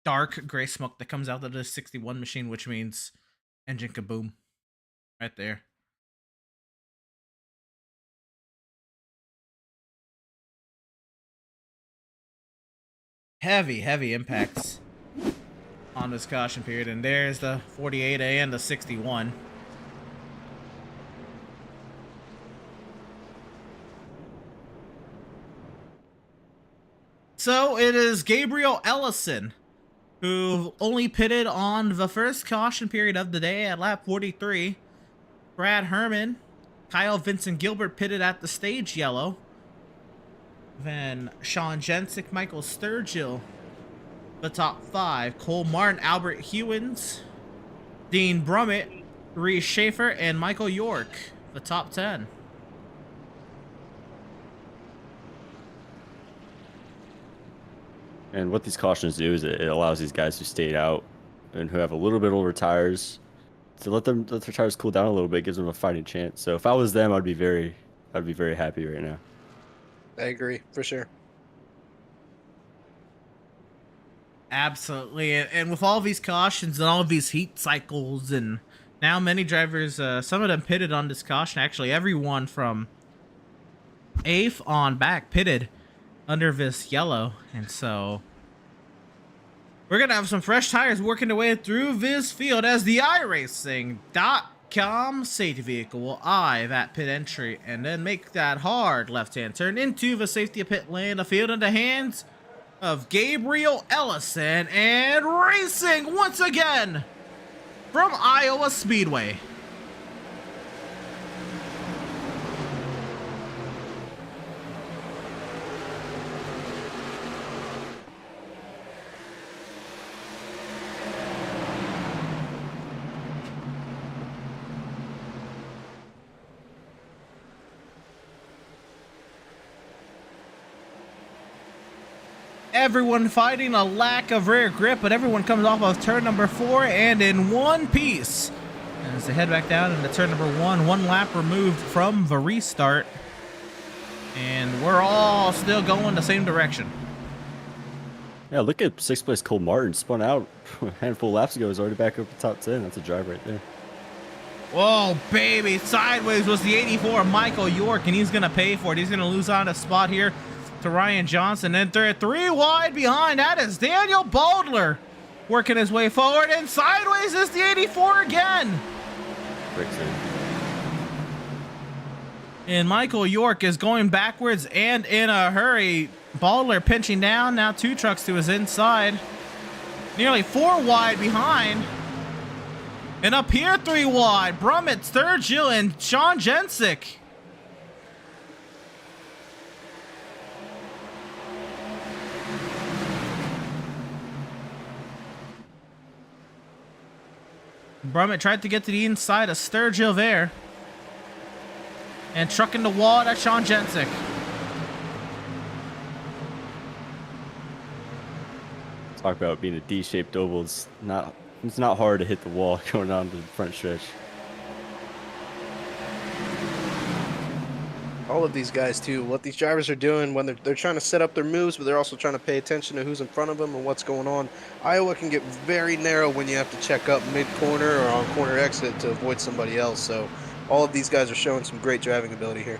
Dark gray smoke that comes out of the 61 machine, which means engine kaboom. Right there. Heavy impacts on this caution period. And there's the 48A and the 61. So it is Gabriel Ellison, who only pitted on the first caution period of the day at lap 43. Brad Herman, Kyle Vincent Gilbert pitted at the stage yellow. Then Sean Jensick, Michael Sturgill, the top 5. Cole Martin, Albert Hewins, Dean Brummett, Reese Schaefer, and Michael York, the top 10. And what these cautions do is it allows these guys who stayed out and who have a little bit older tires to let their tires cool down a little bit, gives them a fighting chance. So if I was them, I'd be very happy right now. I agree, for sure. Absolutely. And with all these cautions and all of these heat cycles, and now many drivers, some of them pitted on this caution. Actually, everyone from 8th on back pitted under this yellow. And so We're going to have some fresh tires working their way through this field as the iRacing.com safety vehicle will eye that pit entry and then make that hard left-hand turn into the safety pit lane. The field in the hands of Gabriel Ellison and racing once again from Iowa Speedway. Everyone fighting a lack of rear grip, but everyone comes off of turn number 4 and in one piece. As they head back down into turn number 1, 1 lap removed from the restart. And we're all still going the same direction. Yeah, look at 6th place Cole Martin. Spun out a handful of laps ago. He's already back up the top 10. That's a drive right there. Whoa, baby. Sideways was the 84 Michael York, and he's going to pay for it. He's going to lose on a spot here to Ryan Johnson. Then they're 3 wide behind. That is Daniel Baldler working his way forward, and sideways is the 84 again. And Michael York is going backwards and in a hurry. Baldler pinching down, now 2 trucks to his inside. Nearly 4 wide behind. And up here 3 wide. Brummett, Sturgill, and Sean Jensick. Brummett tried to get to the inside of Sturgill there. And trucking the wall, that's Sean Jensick. Talk about being a D-shaped oval. It's not hard to hit the wall going on to the front stretch. All of these guys too, what these drivers are doing when they're trying to set up their moves, but they're also trying to pay attention to who's in front of them and what's going on. Iowa can get very narrow when you have to check up mid-corner or on corner exit to avoid somebody else. So all of these guys are showing some great driving ability here.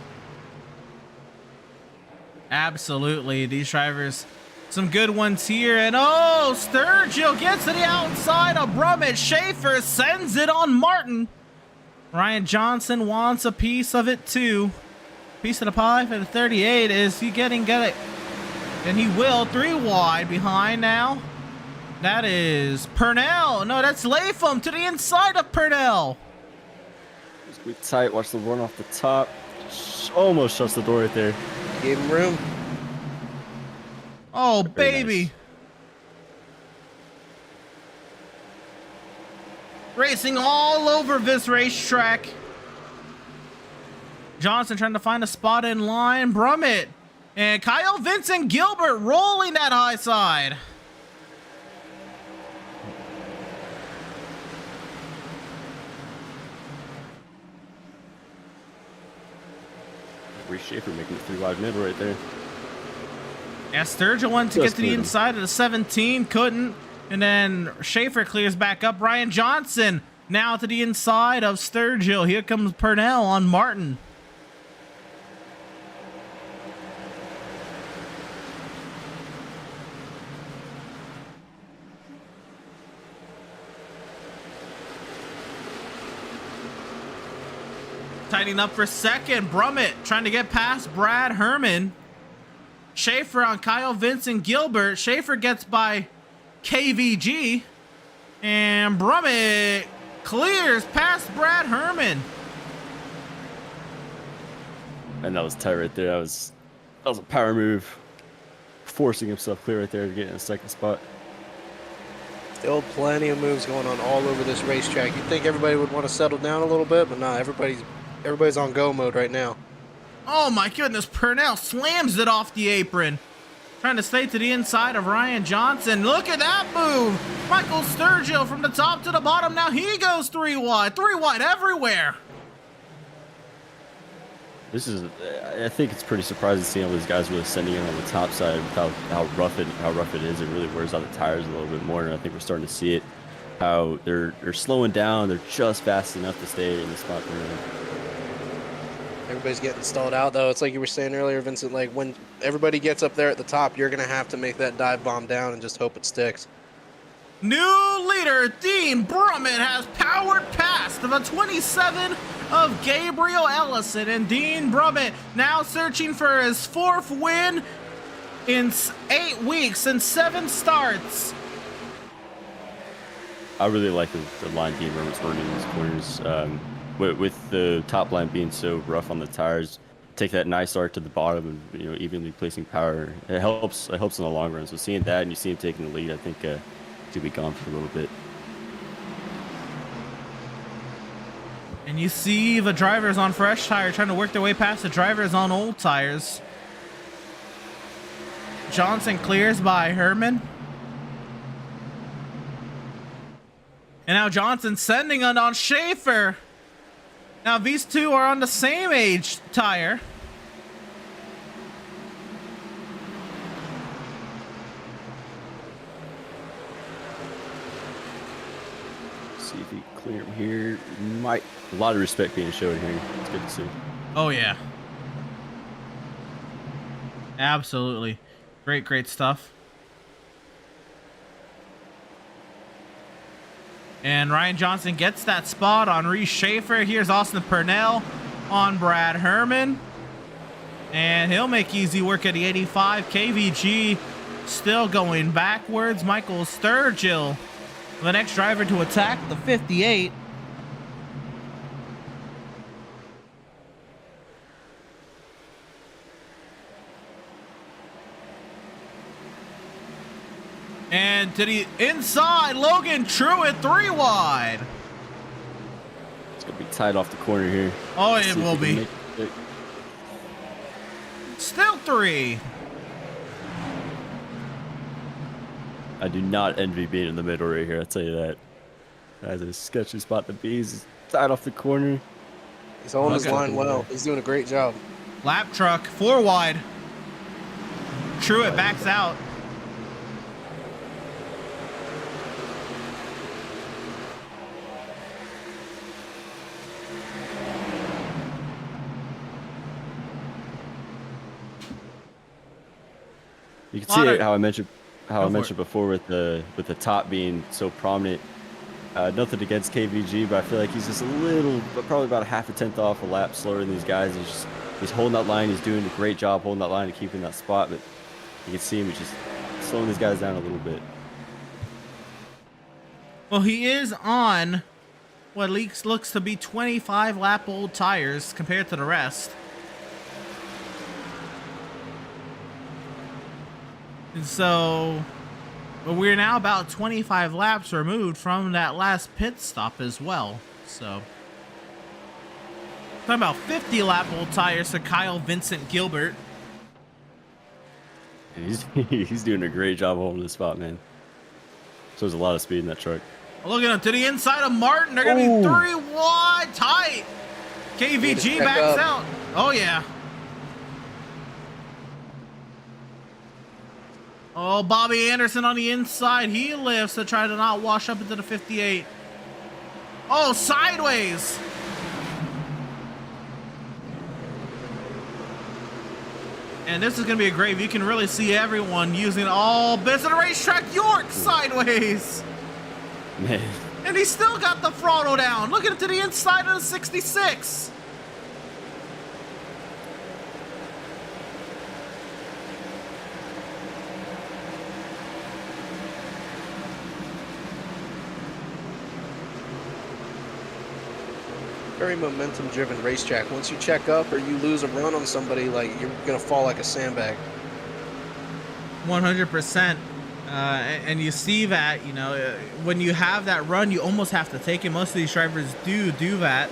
Absolutely, these drivers, some good ones here. And oh, Sturgill gets to the outside of Brummett. Schaefer sends it on Martin. Ryan Johnson wants a piece of it too. Piece of the pie for the 38. Is he getting it? And he will. 3 wide behind now. That is Purnell. No, that's Latham to the inside of Purnell. Squeak tight. Watch the run off the top. Almost shuts the door right there. Gave him room. Oh, Very baby. nice. Racing all over this racetrack. Johnson trying to find a spot in line. Brummett and Kyle Vincent Gilbert rolling that high side. Reese Schaefer making it 3 wide middle right there. Yeah, Sturgill wanted to get to the inside of the 17, couldn't. And then Schaefer clears back up. Ryan Johnson now to the inside of Sturgill. Here comes Purnell on Martin. Tightening up for second. Brummett trying to get past Brad Herman. Schaefer on Kyle Vincent Gilbert. Schaefer gets by KVG. And Brummett clears past Brad Herman. And that was tight right there. That was a power move. Forcing himself clear right there to get in the 2nd spot. Still plenty of moves going on all over this racetrack. You'd think everybody would want to settle down a little bit, but nah, everybody's on go mode right now. Oh my goodness, Purnell slams it off the apron. Trying to stay to the inside of Ryan Johnson. Look at that move. Michael Sturgill from the top to the bottom. Now he goes 3 wide. 3 wide everywhere. I think it's pretty surprising seeing all these guys really sending in on the top side without how rough it is. It really wears out the tires a little bit more, and I think we're starting to see it. How they're slowing down. They're just fast enough to stay in the spot they're in. Everybody's getting stalled out, though. It's like you were saying earlier, Vincent, like when everybody gets up there at the top, you're going to have to make that dive bomb down and just hope it sticks. New leader Dean Brummett has powered past the 27 of Gabriel Ellison, and Dean Brummett now searching for his 4th win in 8 weeks and 7 starts. I really like the line Dean Brummett's running in these corners. With the top line being so rough on the tires, take that nice arc to the bottom and evenly placing power. It helps in the long run. So seeing that and you see him taking the lead, I think he'll be gone for a little bit. And you see the drivers on fresh tire trying to work their way past the drivers on old tires. Johnson clears by Herman. And now Johnson sending it on Schaefer. Now these two are on the same age tire. See if he clear him here. Might a lot of respect being shown here. It's good to see. Oh yeah. Absolutely. Great stuff. And Ryan Johnson gets that spot on Reese Schaefer. Here's Austin Purnell on Brad Herman. And he'll make easy work at the 85. KVG still going backwards. Michael Sturgill, the next driver to attack the 58. And to the inside, Logan Truitt 3 wide. It's gonna be tight off the corner here. Oh, it will be. Still 3. I do not envy being in the middle right here. I'll tell you that. That's a sketchy spot to be. He's tight off the corner. He's holding his line well. He's doing a great job. Lap truck 4 wide. Truitt backs out. You can see it, how I mentioned before with the top being so prominent. Nothing against KVG, but I feel like he's just a little, probably about a half a tenth off a lap slower than these guys. He's holding that line. He's doing a great job holding that line and keeping that spot, but you can see him just slowing these guys down a little bit. Well, he is on what looks to be 25 lap old tires compared to the rest. And so, but we're now about 25 laps removed from that last pit stop as well. So, talking about 50 lap old tires to Kyle Vincent Gilbert. He's doing a great job holding the spot, man. So there's a lot of speed in that truck. Look at him to the inside of Martin. They're gonna be 3 wide tight. KVG backs out. Oh yeah. Oh, Bobby Anderson on the inside. He lifts to try to not wash up into the 58. Oh, sideways. And this is going to be a great view. You can really see everyone using all bits of the racetrack. York sideways. Man. And he still got the throttle down. Look at it to the inside of the 66. Very momentum-driven racetrack. Once you check up or you lose a run on somebody, like, you're gonna fall like a sandbag. 100%. And you see that, when you have that run, you almost have to take it. Most of these drivers do that,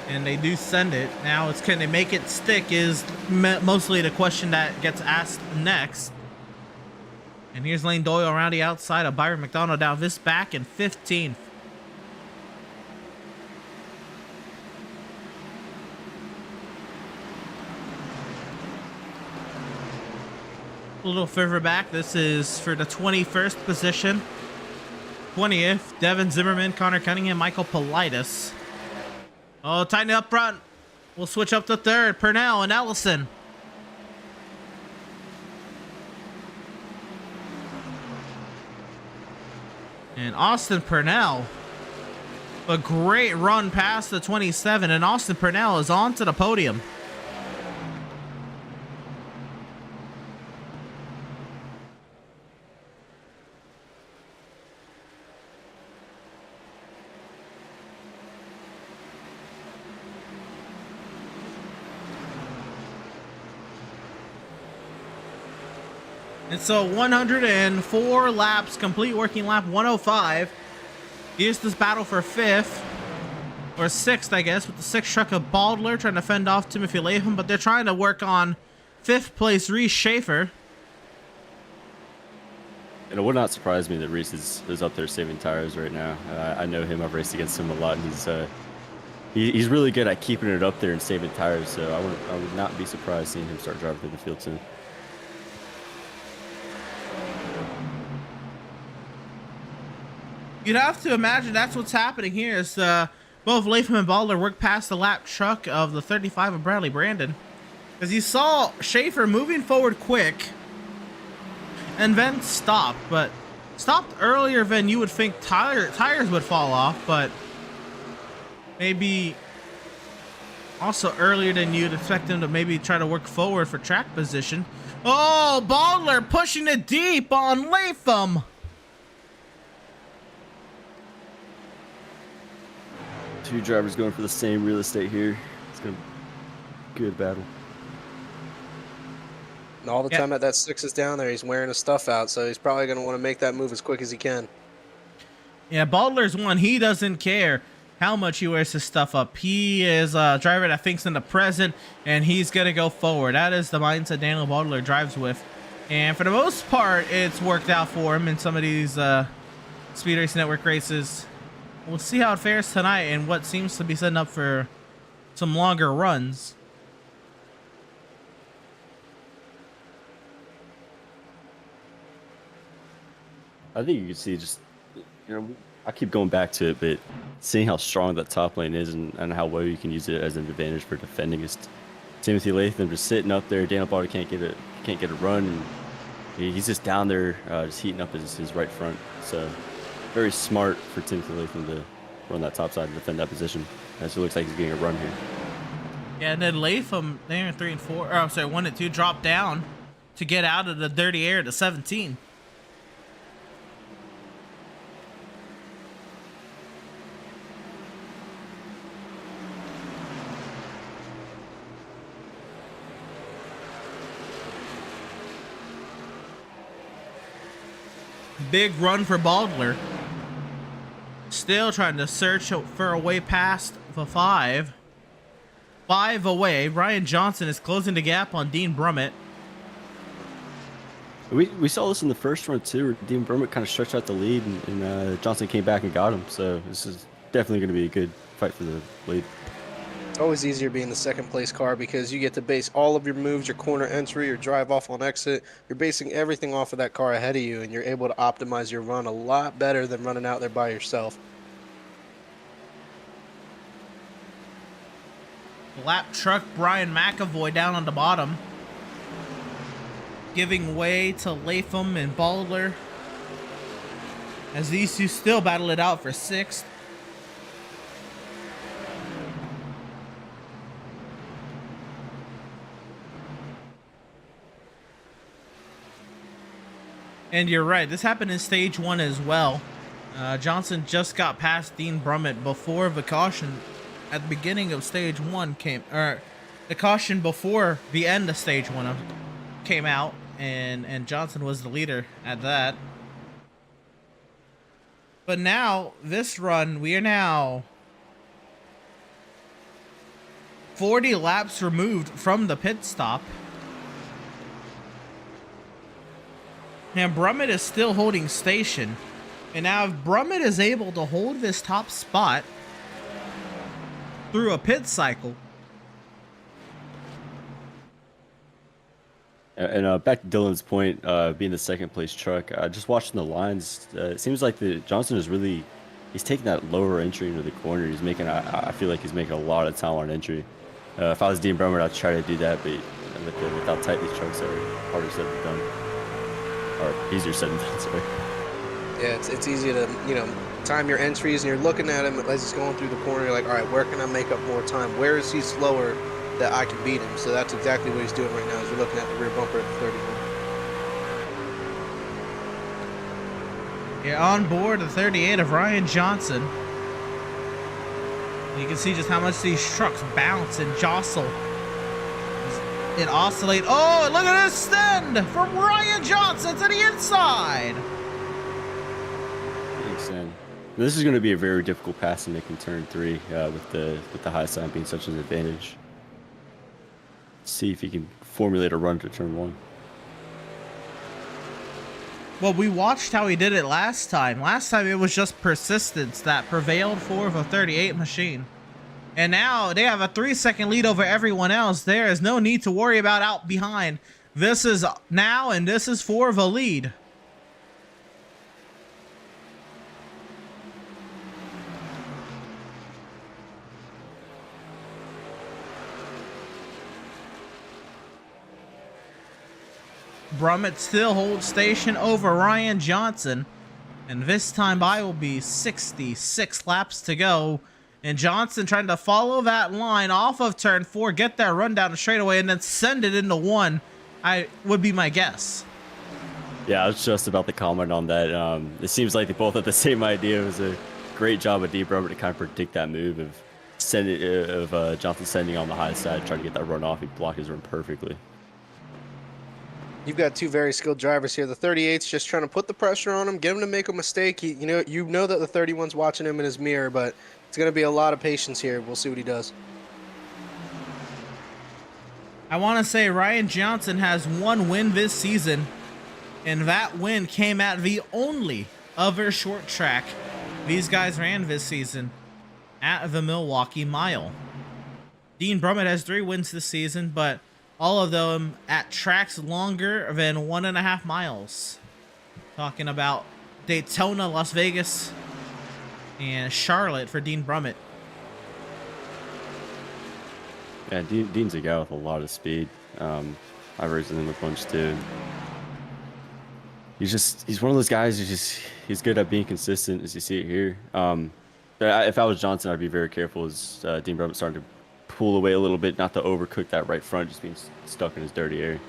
and they do send it. Now, it's can they make it stick is mostly the question that gets asked next. And here's Lane Doyle around the outside of Byron McDonald down this back in 15th. A little further back, this is for the 21st position. 20th, Devin Zimmerman, Connor Cunningham, Michael Politis. Oh, tighten it up front. We'll switch up to 3rd, Purnell and Ellison. And Austin Purnell, a great run past the 27, and Austin Purnell is on to the podium. And so 104 laps, complete working lap 105. Here's this battle for 5th, or 6th, I guess, with the 6th truck of Baldler trying to fend off Timothy Latham, but they're trying to work on 5th place Reese Schaefer. And it would not surprise me that Reese is up there saving tires right now. I know him. I've raced against him a lot. And he's really good at keeping it up there and saving tires. So I would not be surprised seeing him start driving through the field soon. You'd have to imagine that's what's happening here is both Latham and Baldler work past the lap truck of the 35 of Bradley Brandon. Because you saw Schaefer moving forward quick and then stopped, but stopped earlier than you would think tires would fall off, but maybe also earlier than you'd expect him to maybe try to work forward for track position. Oh, Baldler pushing it deep on Latham. Two drivers going for the same real estate here. It's gonna be a good battle. And all the time that 6 is down there, he's wearing his stuff out, so he's probably going to want to make that move as quick as he can. Yeah, Baldler's one. He doesn't care how much he wears his stuff up. He is a driver that thinks in the present, and he's going to go forward. That is the mindset Daniel Baldler drives with. And for the most part, it's worked out for him in some of these Speed Racing Network races. We'll see how it fares tonight and what seems to be setting up for some longer runs. I think you can see just, I keep going back to it, but seeing how strong that top lane is and how well you can use it as an advantage for defending is Timothy Latham just sitting up there. Daniel Baldler can't get a run, and he's just down there just heating up his right front. So very smart for Timothy Latham to run that top side and defend that position, as it looks like he's getting a run here. Yeah, and then Latham, they're in 3 and 4, or I'm sorry, 1 and 2, dropped down to get out of the dirty air to 17. Big run for Baldler. Still trying to search for a way past the 5. 5 away. Ryan Johnson is closing the gap on Dean Brummett. We saw this in the first run too, where Dean Brummett kind of stretched out the lead, and Johnson came back and got him. So this is definitely going to be a good fight for the lead. Always easier being the second place car because you get to base all of your moves, your corner entry, your drive off on exit. You're basing everything off of that car ahead of you, and you're able to optimize your run a lot better than running out there by yourself. Lap truck Brian McAvoy down on the bottom, giving way to Latham and Baldler as these two still battle it out for 6th. And you're right, this happened in stage 1 as well. Johnson just got past Dean Brummett before the caution at the beginning of stage 1 came, or the caution before the end of stage 1 came out, and Johnson was the leader at that. But now, this run, we are now 40 laps removed from the pit stop. And Brummett is still holding station. And now if Brummett is able to hold this top spot through a pit cycle. And back to Dylan's point, being the second place truck, just watching the lines, it seems like Johnson is really, he's taking that lower entry into the corner. He's making, I feel like he's making a lot of time on entry. If I was Dean Brummett, I'd try to do that, but with how tight these trucks are, harder said than done. Or easier said than done, sorry. Yeah, it's easy to, time your entries, and you're looking at him as he's going through the corner. You're like, all right, where can I make up more time? Where is he slower that I can beat him? So that's exactly what he's doing right now. As you're looking at the rear bumper at the 31. You're on board the 38 of Ryan Johnson. You can see just how much these trucks bounce and jostle. It oscillate. Oh, look at this send from Ryan Johnson to the inside. Extend. This is going to be a very difficult pass to make in turn 3 with the high side being such an advantage. See if he can formulate a run to turn 1. Well, we watched how he did it last time. Last time it was just persistence that prevailed for the 38 machine. And now they have a 3-second lead over everyone else. There is no need to worry about out behind. This is now, and this is for the lead. Brummett still holds station over Ryan Johnson. And this time by will be 66 laps to go. And Johnson trying to follow that line off of turn 4, get that run down the straightaway, and then send it into 1. I would be my guess. Yeah, I was just about to comment on that. It seems like they both had the same idea. It was a great job of Deep Rubber to kind of predict that move of Johnson sending on the high side, trying to get that run off. He blocked his run perfectly. You've got two very skilled drivers here. The 38's just trying to put the pressure on him, get him to make a mistake. You know that the 31's watching him in his mirror, but it's going to be a lot of patience here. We'll see what he does. I want to say Ryan Johnson has one win this season, and that win came at the only other short track these guys ran this season, at the Milwaukee Mile. Dean Brummett has 3 wins this season, but all of them at tracks longer than 1.5 miles. Talking about Daytona, Las Vegas, and Charlotte for Dean Brummett. Yeah, Dean's a guy with a lot of speed. I've raced him a bunch too. He's one of those guys he's good at being consistent, as you see it here. If I was Johnson, I'd be very careful as Dean Brummett starting to pull away a little bit, not to overcook that right front, just being stuck in his dirty area.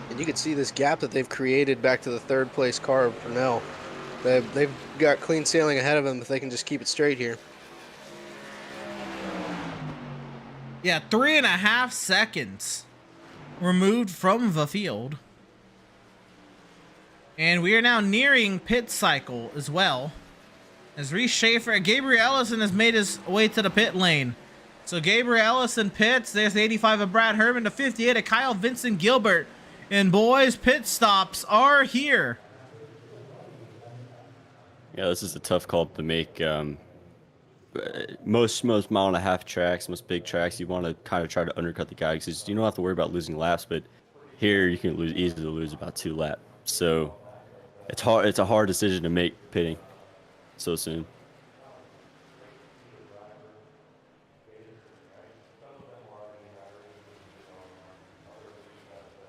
And you can see this gap that they've created back to the 3rd place car of Purnell. They've got clean sailing ahead of them if they can just keep it straight here. Yeah, 3.5 seconds removed from the field. And we are now nearing pit cycle as well. As Reese Schaefer, Gabriel Ellison has made his way to the pit lane. So Gabriel Ellison pits. There's the 85 of Brad Herman, the 58 of Kyle Vincent Gilbert. And boys, pit stops are here. Yeah, this is a tough call to make. Most 1.5-mile tracks, most big tracks, you want to kind of try to undercut the guy because you don't have to worry about losing laps. But here you can easily lose about 2 laps. So it's hard. It's a hard decision to make pitting so soon.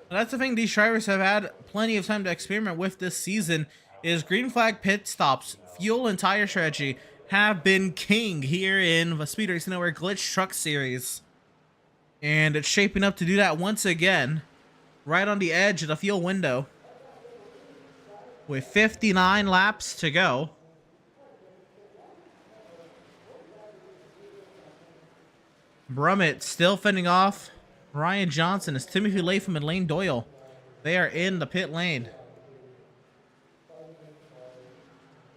That's the thing these drivers have had plenty of time to experiment with this season is green flag pit stops, fuel and tire strategy have been king here in the Speed Racing Network Glytch Truck Series. And it's shaping up to do that once again, right on the edge of the fuel window. With 59 laps to go. Brummett still fending off Ryan Johnson as Timothy Latham and Lane Doyle. They are in the pit lane.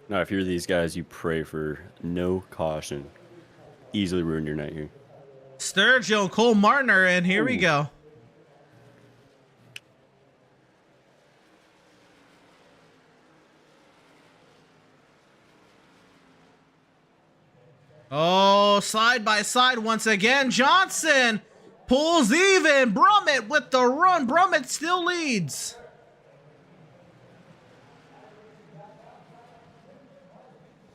Now, if you're these guys, you pray for no caution. Easily ruin your night here. Sturgill and Cole Martin are in. Here we go. Oh, side by side once again. Johnson pulls even. Brummett with the run. Brummett still leads.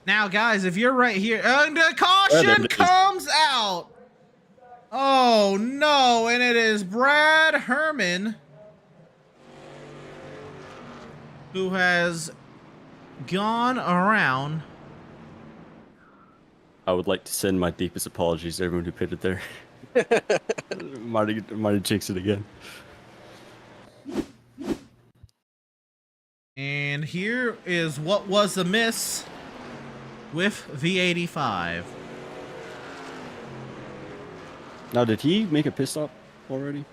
Now, guys, if you're right here, and the caution comes out. Oh, no, and it is Brad Herman who has gone around. I would like to send my deepest apologies to everyone who pitted there. might have jinxed it again. And here is what was a miss with the 85. Now, did he make a pit stop already?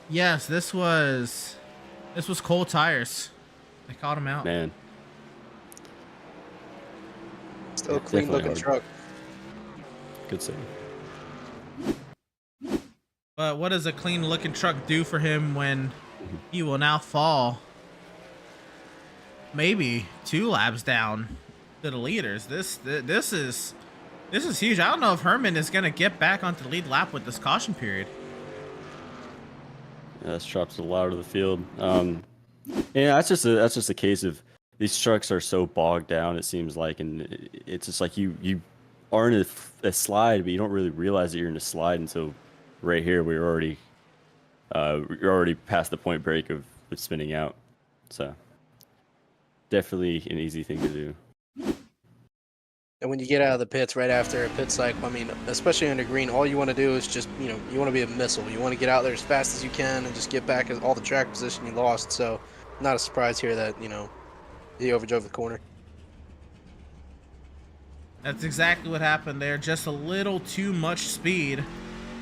Yes, this was cold tires. They caught him out. Man, Still a Yeah, clean definitely looking hard. truck. good save. But what does a clean looking truck do for him when he will now fall maybe 2 laps down to the leaders? This is huge. I don't know if Herman is gonna get back onto the lead lap with this caution period. Yeah, this drops a lot of the field. Yeah, that's just a case of these trucks are so bogged down. It seems like, and it's just like you are in a slide, but you don't really realize that you're in a slide until right here we're you're already past the point break of spinning out. So definitely an easy thing to do. And when you get out of the pits right after a pit cycle, I mean, especially under green, all you want to do is just, you want to be a missile. You want to get out there as fast as you can and just get back all the track position you lost. So, not a surprise here that, he overdrove the corner. That's exactly what happened there. Just a little too much speed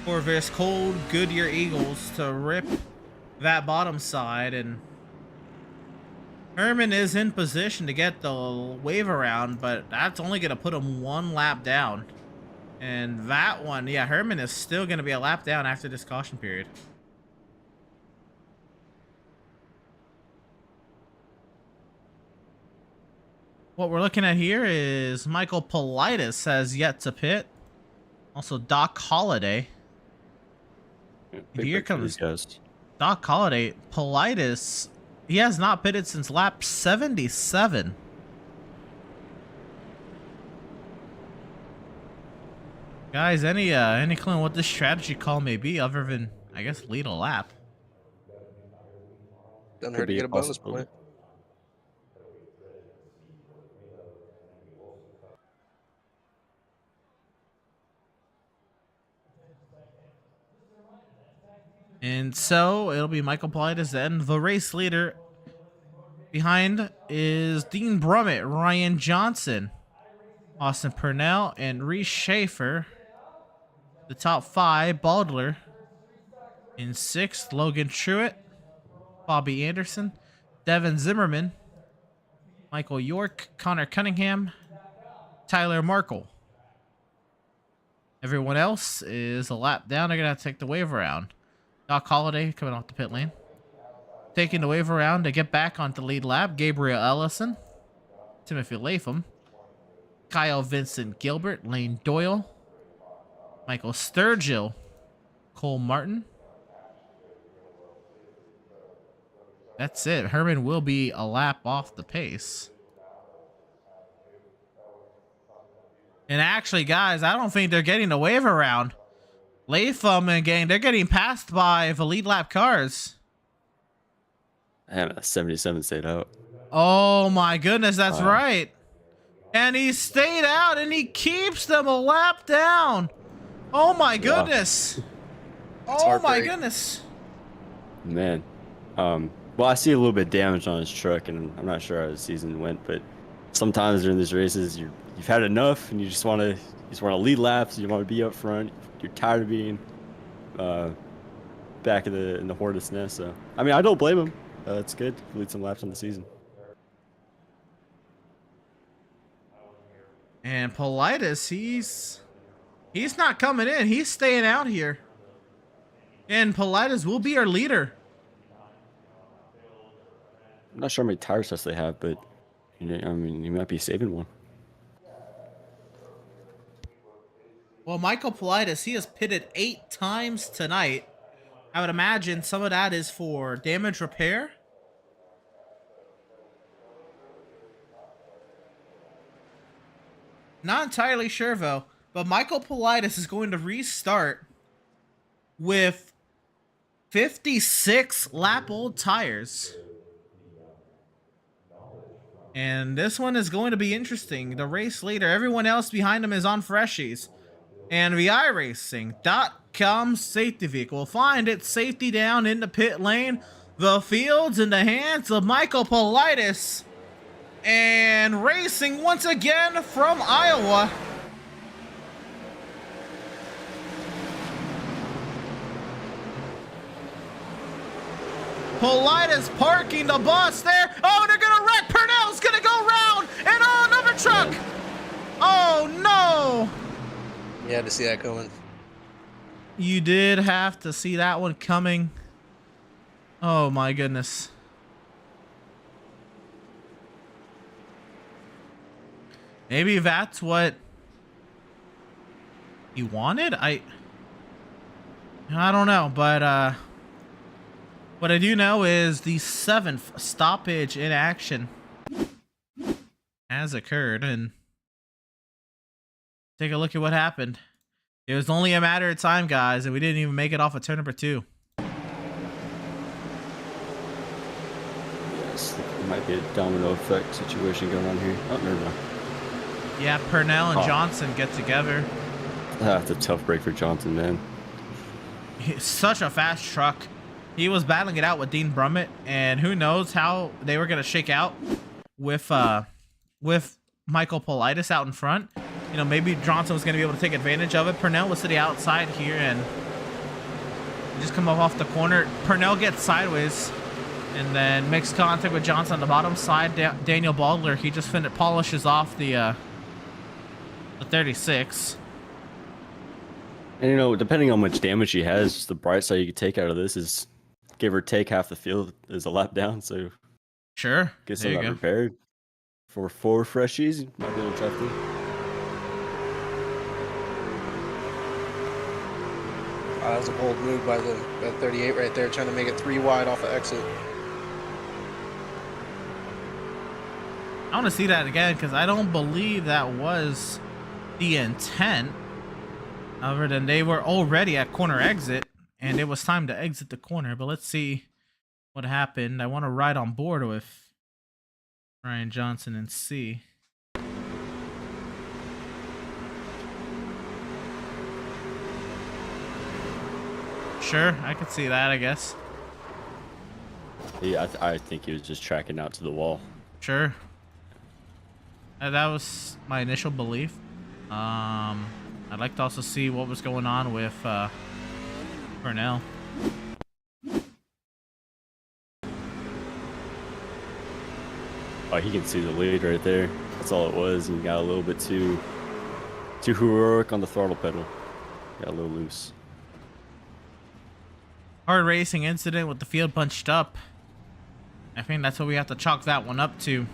for this cold Goodyear Eagles to rip that bottom side, and Herman is in position to get the wave around, but that's only going to put him 1 lap down. And that one, yeah, Herman is still going to be a lap down after this caution period. What we're looking at here is Michael Politis has yet to pit. Also, Doc Holliday. Yeah, And big here break for comes these guys. Doc Holliday. Politis, he has not pitted since lap 77. Guys, any clue on what this strategy call may be other than, I guess, lead a lap? Doesn't Could hurt to be a get a bonus possibility. point. And so it'll be Michael Politis then, the race leader. Behind is Dean Brummett, Ryan Johnson, Austin Purnell, and Reese Schaefer. The top 5, Baldler. In 6th, Logan Truitt, Bobby Anderson, Devin Zimmerman, Michael York, Connor Cunningham, Tyler Markle. Everyone else is a lap down. They're going to have to take the wave around. Doc Holliday coming off the pit lane. Taking the wave around to get back onto the lead lap. Gabriel Ellison, Timothy Latham, Kyle Vincent Gilbert, Lane Doyle, Michael Sturgill, Cole Martin. That's it. Herman will be a lap off the pace. And actually, guys, I don't think they're getting the wave around. Latham and gang, they're getting passed by the lead lap cars. And a 77 stayed out. Oh my goodness, that's right. And he stayed out and he keeps them a lap down. Oh my goodness. Oh my goodness. Man. Well, I see a little bit of damage on his truck, and I'm not sure how the season went, but sometimes during these races, you've had enough, and you just want to lead laps. You want to be up front. You're tired of being back in the hornet's nest. So, I mean, I don't blame him. It's good to lead some laps on the season. And Politis, he's not coming in. He's staying out here. And Politis will be our leader. I'm not sure how many tire sets they have, but I mean, he might be saving one. Well, Michael Politis, he has pitted 8 times tonight. I would imagine some of that is for damage repair. Not entirely sure, though. But Michael Politis is going to restart with 56 lap-old tires. And this one is going to be interesting. The race leader, everyone else behind him is on freshies. And the iRacing.com safety vehicle. Find its safety down in the pit lane. The field's in the hands of Michael Politis. And racing once again from Iowa. Politis parking the bus there. Oh, they're gonna wreck. Purnell's gonna go round. And oh, another truck. Oh, no. You had to see that coming. You did have to see that one coming. Oh, my goodness. Maybe that's what he wanted? I don't know, but what I do know is the 7th stoppage in action has occurred, and take a look at what happened. It was only a matter of time, guys, and we didn't even make it off of turn number 2. Yes, there might be a domino effect situation going on here. Oh, never mind. Yeah, Purnell and Johnson get together. That's a tough break for Johnson, man. He's such a fast truck. He was battling it out with Dean Brummett, and who knows how they were going to shake out with Michael Politis out in front. You know, maybe Johnson was going to be able to take advantage of it. Purnell was to the outside here, and just come off the corner. Purnell gets sideways, and then makes contact with Johnson on the bottom side. Daniel Baldler, he just polishes off the 36. And you know, depending on how much damage he has, the bright side you could take out of this is give or take half the field is a lap down. So Sure, get there some you of that go. repaired. For 4 freshies, you might be able to drive through. That was a bold move by the 38 right there, trying to make it 3 wide off the exit. I want to see that again because I don't believe that was the intent. Other than they were already at corner exit and it was time to exit the corner. But let's see what happened. I want to ride on board with Ryan Johnson and see. Sure, I could see that, I guess. Yeah, I think he was just tracking out to the wall. Sure. That was my initial belief. I'd like to also see what was going on with Purnell. Oh, he can see the lead right there. That's all it was. And he got a little bit too heroic on the throttle pedal. Got a little loose. Hard racing incident with the field bunched up. I think that's what we have to chalk that one up to.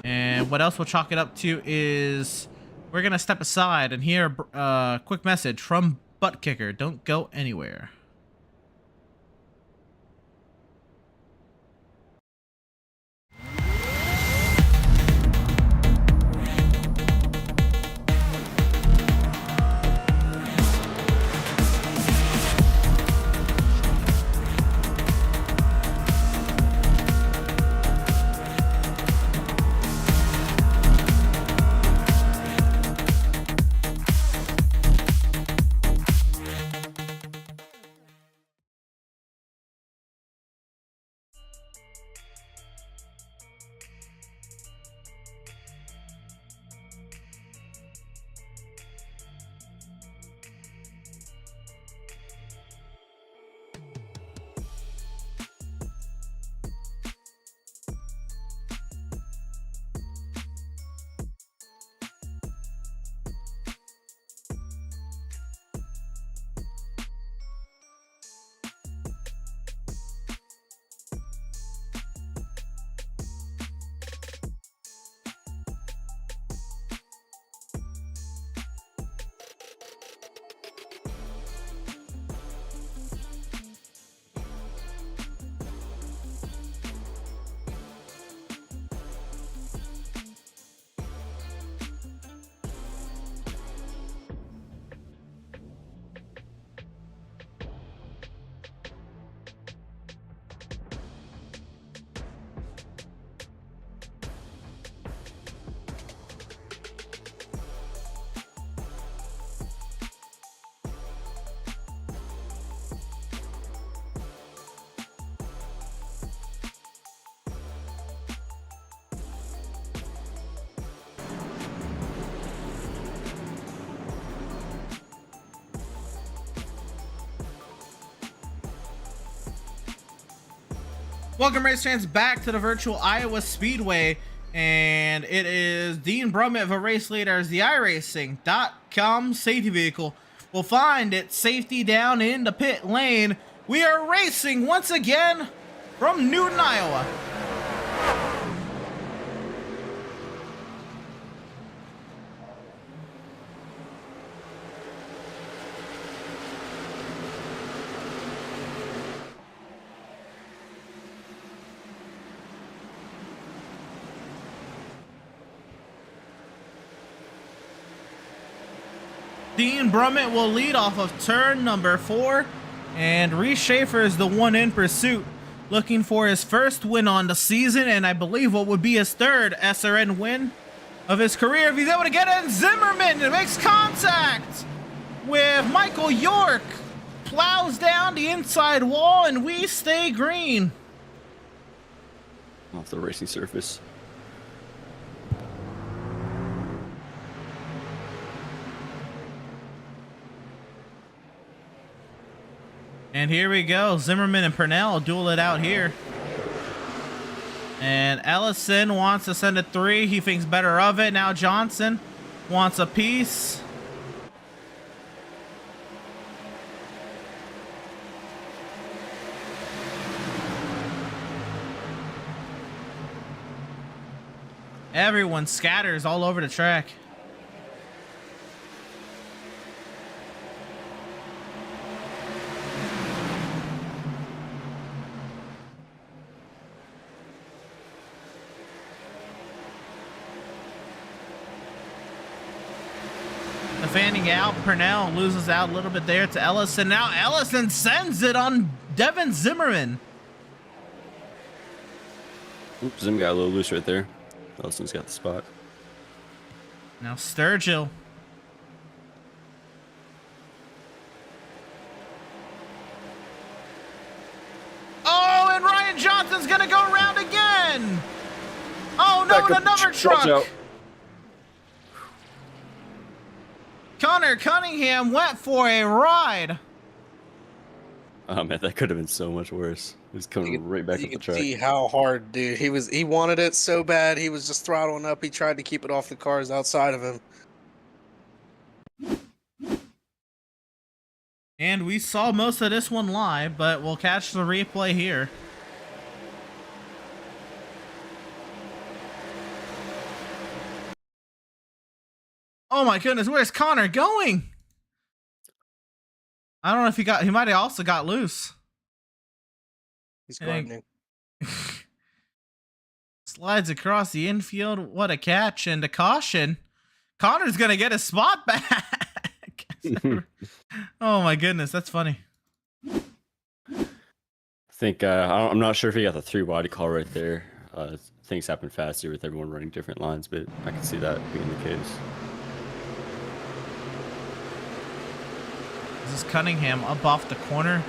And what else we'll chalk it up to is we're going to step aside and hear a quick message from Butt Kicker. Don't go anywhere. Welcome, race fans, back to the virtual Iowa Speedway, and it is Dean Brummett of a race leader as the iRacing.com safety vehicle will find its safety down in the pit lane. We are racing once again from Newton, Iowa. Dean Brummett will lead off of turn number 4, and Reese Schaefer is the one in pursuit, looking for his first win on the season, and I believe what would be his third SRN win of his career if he's able to get in. Zimmerman makes contact with Michael York, plows down the inside wall, and we stay green. Off the racing surface. And here we go. Zimmerman and Purnell duel it out here. And Ellison wants to send a 3. He thinks better of it. Now Johnson wants a piece. Everyone scatters all over the track. The fanning out, Purnell loses out a little bit there to Ellison. Now Ellison sends it on Devin Zimmerman. Oops, Zim got a little loose right there. Ellison's got the spot. Now Sturgill. Oh, and Ryan Johnson's gonna go around again. Oh no, and another truck. Connor Cunningham went for a ride. Oh man, that could have been so much worse. He was coming right back up the track. See how hard, dude. He wanted it so bad. He was just throttling up. He tried to keep it off the cars outside of him. And we saw most of this one live, but we'll catch the replay here. Oh my goodness, where's Connor going? I don't know if he might have also got loose. He's gardening. Slides across the infield. What a catch and a caution. Connor's gonna get his spot back. Oh my goodness, that's funny. I think I'm not sure if he got the 3 body call right there. Things happen faster with everyone running different lines, but I can see that being the case. This is Cunningham up off the corner.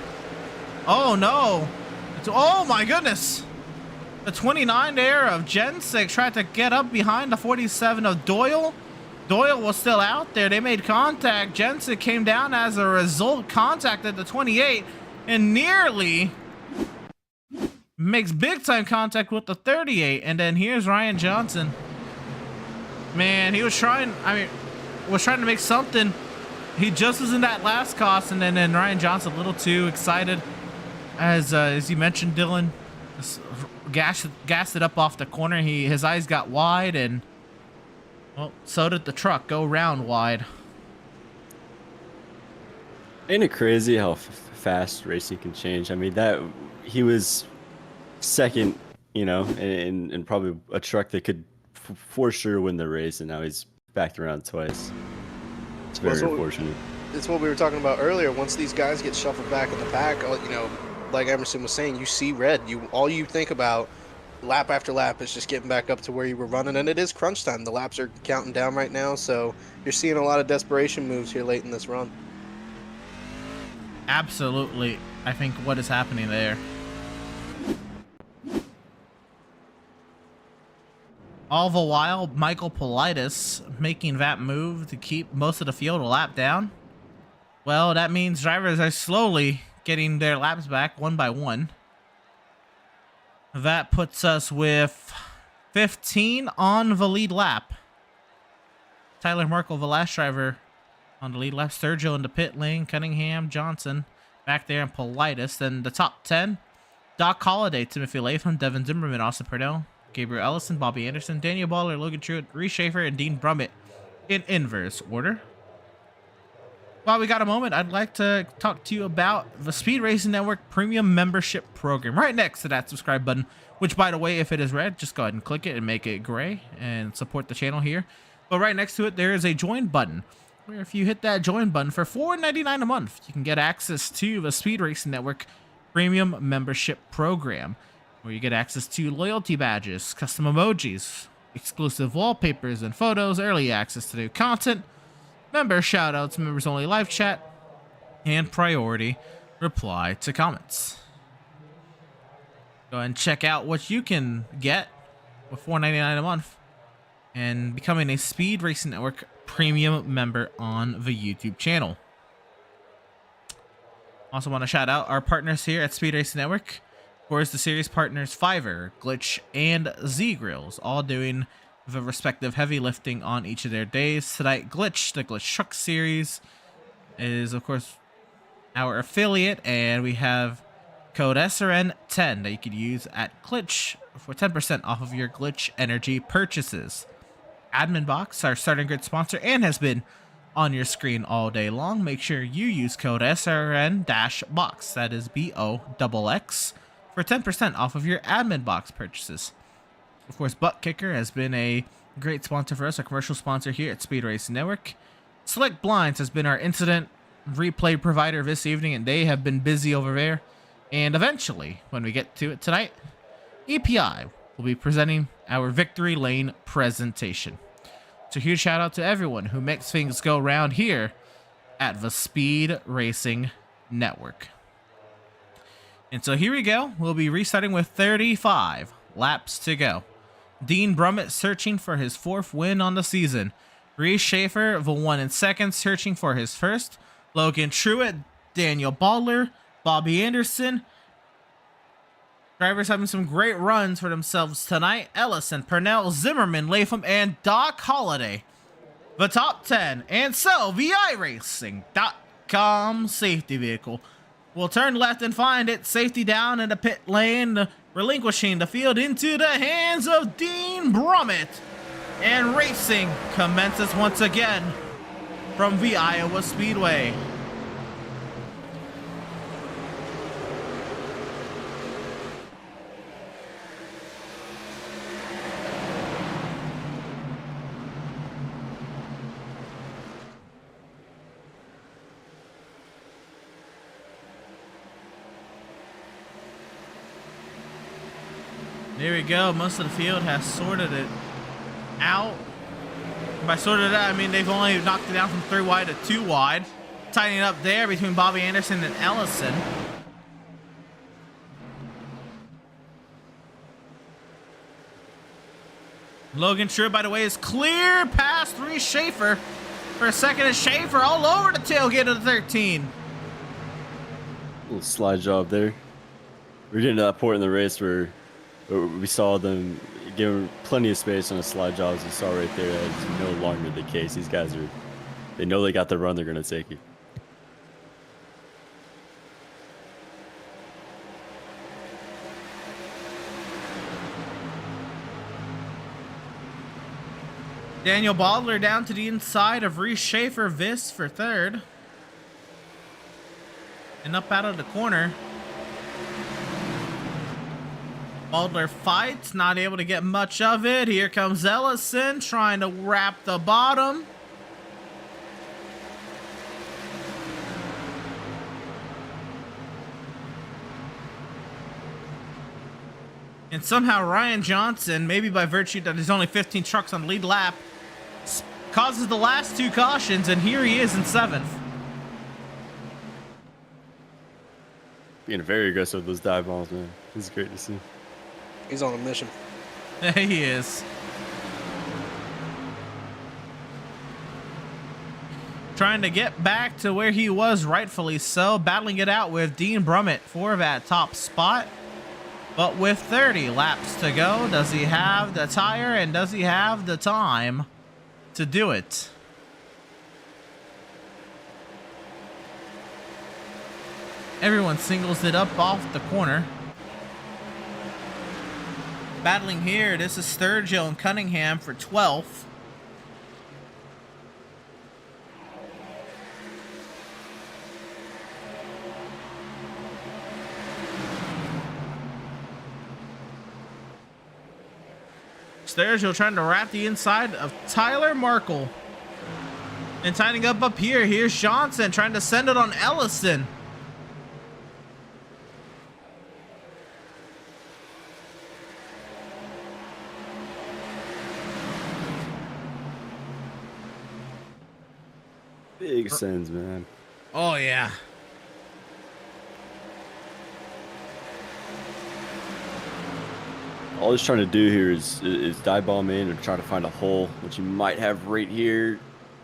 Oh no! Oh my goodness! The 29 there of Jensic tried to get up behind the 47 of Doyle. Doyle was still out there. They made contact. Jensic came down as a result, contacted the 28 and nearly makes big time contact with the 38. And then here's Ryan Johnson. Man, he was trying, was trying to make something. He just was in that last cost, and then Ryan Johnson a little too excited, as you mentioned, Dylan, gassed it up off the corner. His eyes got wide, and well, so did the truck go round wide. Ain't it crazy how fast racing can change? I mean, that he was second, you know, and probably a truck that could for sure win the race, and now he's backed around twice. It's very unfortunate. It's what we were talking about earlier. Once these guys get shuffled back in the pack, you know, like Emerson was saying, you see red. All you think about lap after lap is just getting back up to where you were running, and it is crunch time. The laps are counting down right now, so you're seeing a lot of desperation moves here late in this run. Absolutely, I think what is happening there. All the while, Michael Politis making that move to keep most of the field a lap down. Well, that means drivers are slowly getting their laps back one by one. That puts us with 15 on the lead lap. Tyler Markle, the last driver on the lead lap. Sergio in the pit lane. Cunningham, Johnson back there, and Politis. Then the top 10. Doc Holliday, Timothy Latham, Devin Zimmerman, Austin Purdell, Gabriel Ellison, Bobby Anderson, Daniel Baller, Logan Truitt, Reese Schaefer, and Dean Brummett in inverse order. While we got a moment, I'd like to talk to you about the Speed Racing Network Premium Membership Program. Right next to that subscribe button, which, by the way, if it is red, just go ahead and click it and make it gray and support the channel here. But right next to it, there is a join button, where if you hit that join button for $4.99 a month, you can get access to the Speed Racing Network Premium Membership Program, where you get access to loyalty badges, custom emojis, exclusive wallpapers and photos, early access to new content, member shoutouts, members only live chat, and priority reply to comments. Go ahead and check out what you can get with $4.99 a month and becoming a Speed Racing Network Premium member on the YouTube channel. Also want to shout out our partners here at Speed Racing Network. Of course, the series partners Fiverr, Glytch, and Z-Grills, all doing the respective heavy lifting on each of their days. Tonight, Glytch, the Glytch Truck Series, is, of course, our affiliate, and we have code SRN10 that you could use at Glytch for 10% off of your Glytch Energy purchases. Admin Box, our starting grid sponsor, and has been on your screen all day long. Make sure you use code SRN-BOX, that is BOXX, for 10% off of your Admin Box purchases. Of course, Butt Kicker has been a great sponsor for us, a commercial sponsor here at Speed Racing Network. Slick Blinds has been our incident replay provider this evening, and they have been busy over there. And eventually, when we get to it tonight, EPI will be presenting our Victory Lane presentation. So huge shout out to everyone who makes things go round here at the Speed Racing Network. And so here we go. We'll be restarting with 35 laps to go. Dean Brummett searching for his 4th win on the season. Reese Schaefer, the 1 in 2nd, searching for his 1st. Logan Truitt, Daniel Baller, Bobby Anderson. Drivers having some great runs for themselves tonight. Ellison, Purnell, Zimmerman, Latham, and Doc Holliday. The top 10. And so, the iRacing.com safety vehicle will turn left and find it. Safety down in the pit lane, relinquishing the field into the hands of Dean Brummett. And racing commences once again from the Iowa Speedway. There we go. Most of the field has sorted it out. By sorted it out, I mean they've only knocked it down from 3 wide to 2 wide. Tightening up there between Bobby Anderson and Ellison. Logan Truitt, by the way, is clear past Reese Schaefer. For a second, is Schaefer all over the tailgate of the 13. Little slide job there. We're getting to that point in the race where we saw them give plenty of space on the slide jobs. You saw right there that's no longer the case. These guys they know they got the run, they're going to take it. Daniel Baldler down to the inside of Reese Schaefer, Viss for 3rd. And up out of the corner. Baldler fights, not able to get much of it. Here comes Ellison trying to wrap the bottom. And somehow Ryan Johnson, maybe by virtue that there's only 15 trucks on the lead lap, causes the last 2 cautions, and here he is in 7th. Being very aggressive with those dive balls, man. This is great to see. He's on a mission. He is. Trying to get back to where he was, rightfully so. Battling it out with Dean Brummett for that top spot. But with 30 laps to go, does he have the tire and does he have the time to do it? Everyone singles it up off the corner. Battling here, this is Sturgill and Cunningham for 12th. Sturgill trying to wrap the inside of Tyler Markle. And tightening up here. Here's Johnson trying to send it on Ellison. Big sends, man. Oh, yeah. All he's trying to do here is dive bomb in or try to find a hole, which he might have right here.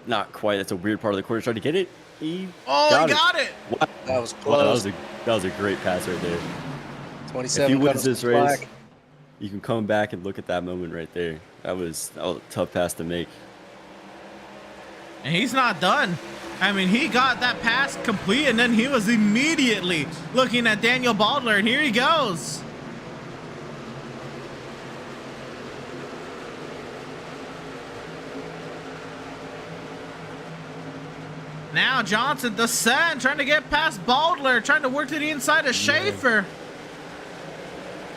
Not quite. That's a weird part of the corner. Trying to get it. He got it. Wow. That was Wow, close. that was a great pass right there. 27. If he wins cut this us race, black. you can come back and look at that moment right there. That was a tough pass to make. And he's not done. I mean, he got that pass complete, and then he was immediately looking at Daniel Baldler, and here he goes. Now Johnson, the send, trying to get past Baldler, trying to work to the inside of Schaefer.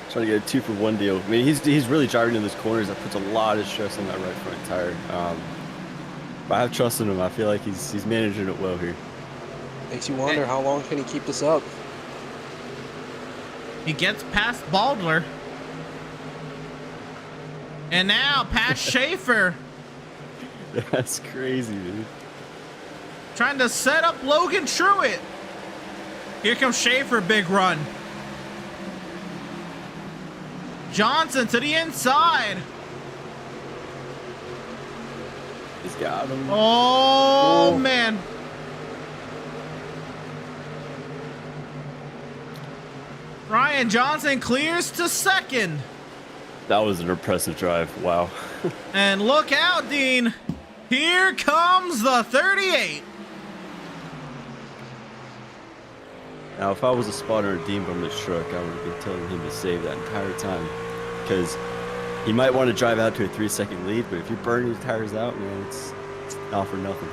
Trying to get a 2-for-1 deal. I mean, he's really driving in those corners. That puts a lot of stress on that right front tire. But I have trust in him. I feel like he's managing it well here. Makes you wonder how long can he keep this up. He gets past Baldler. And now past Schaefer. That's crazy, dude. Trying to set up Logan Truitt. Here comes Schaefer, big run. Johnson to the inside. He's got him. Oh, man. Ryan Johnson clears to second. That was an impressive drive. Wow. And look out, Dean. Here comes the 38. Now, if I was a spotter or Dean from the truck, I would have been telling him to save that entire time. Because he might want to drive out to a 3-second lead, but if you're burning your tires out, man, it's not for nothing.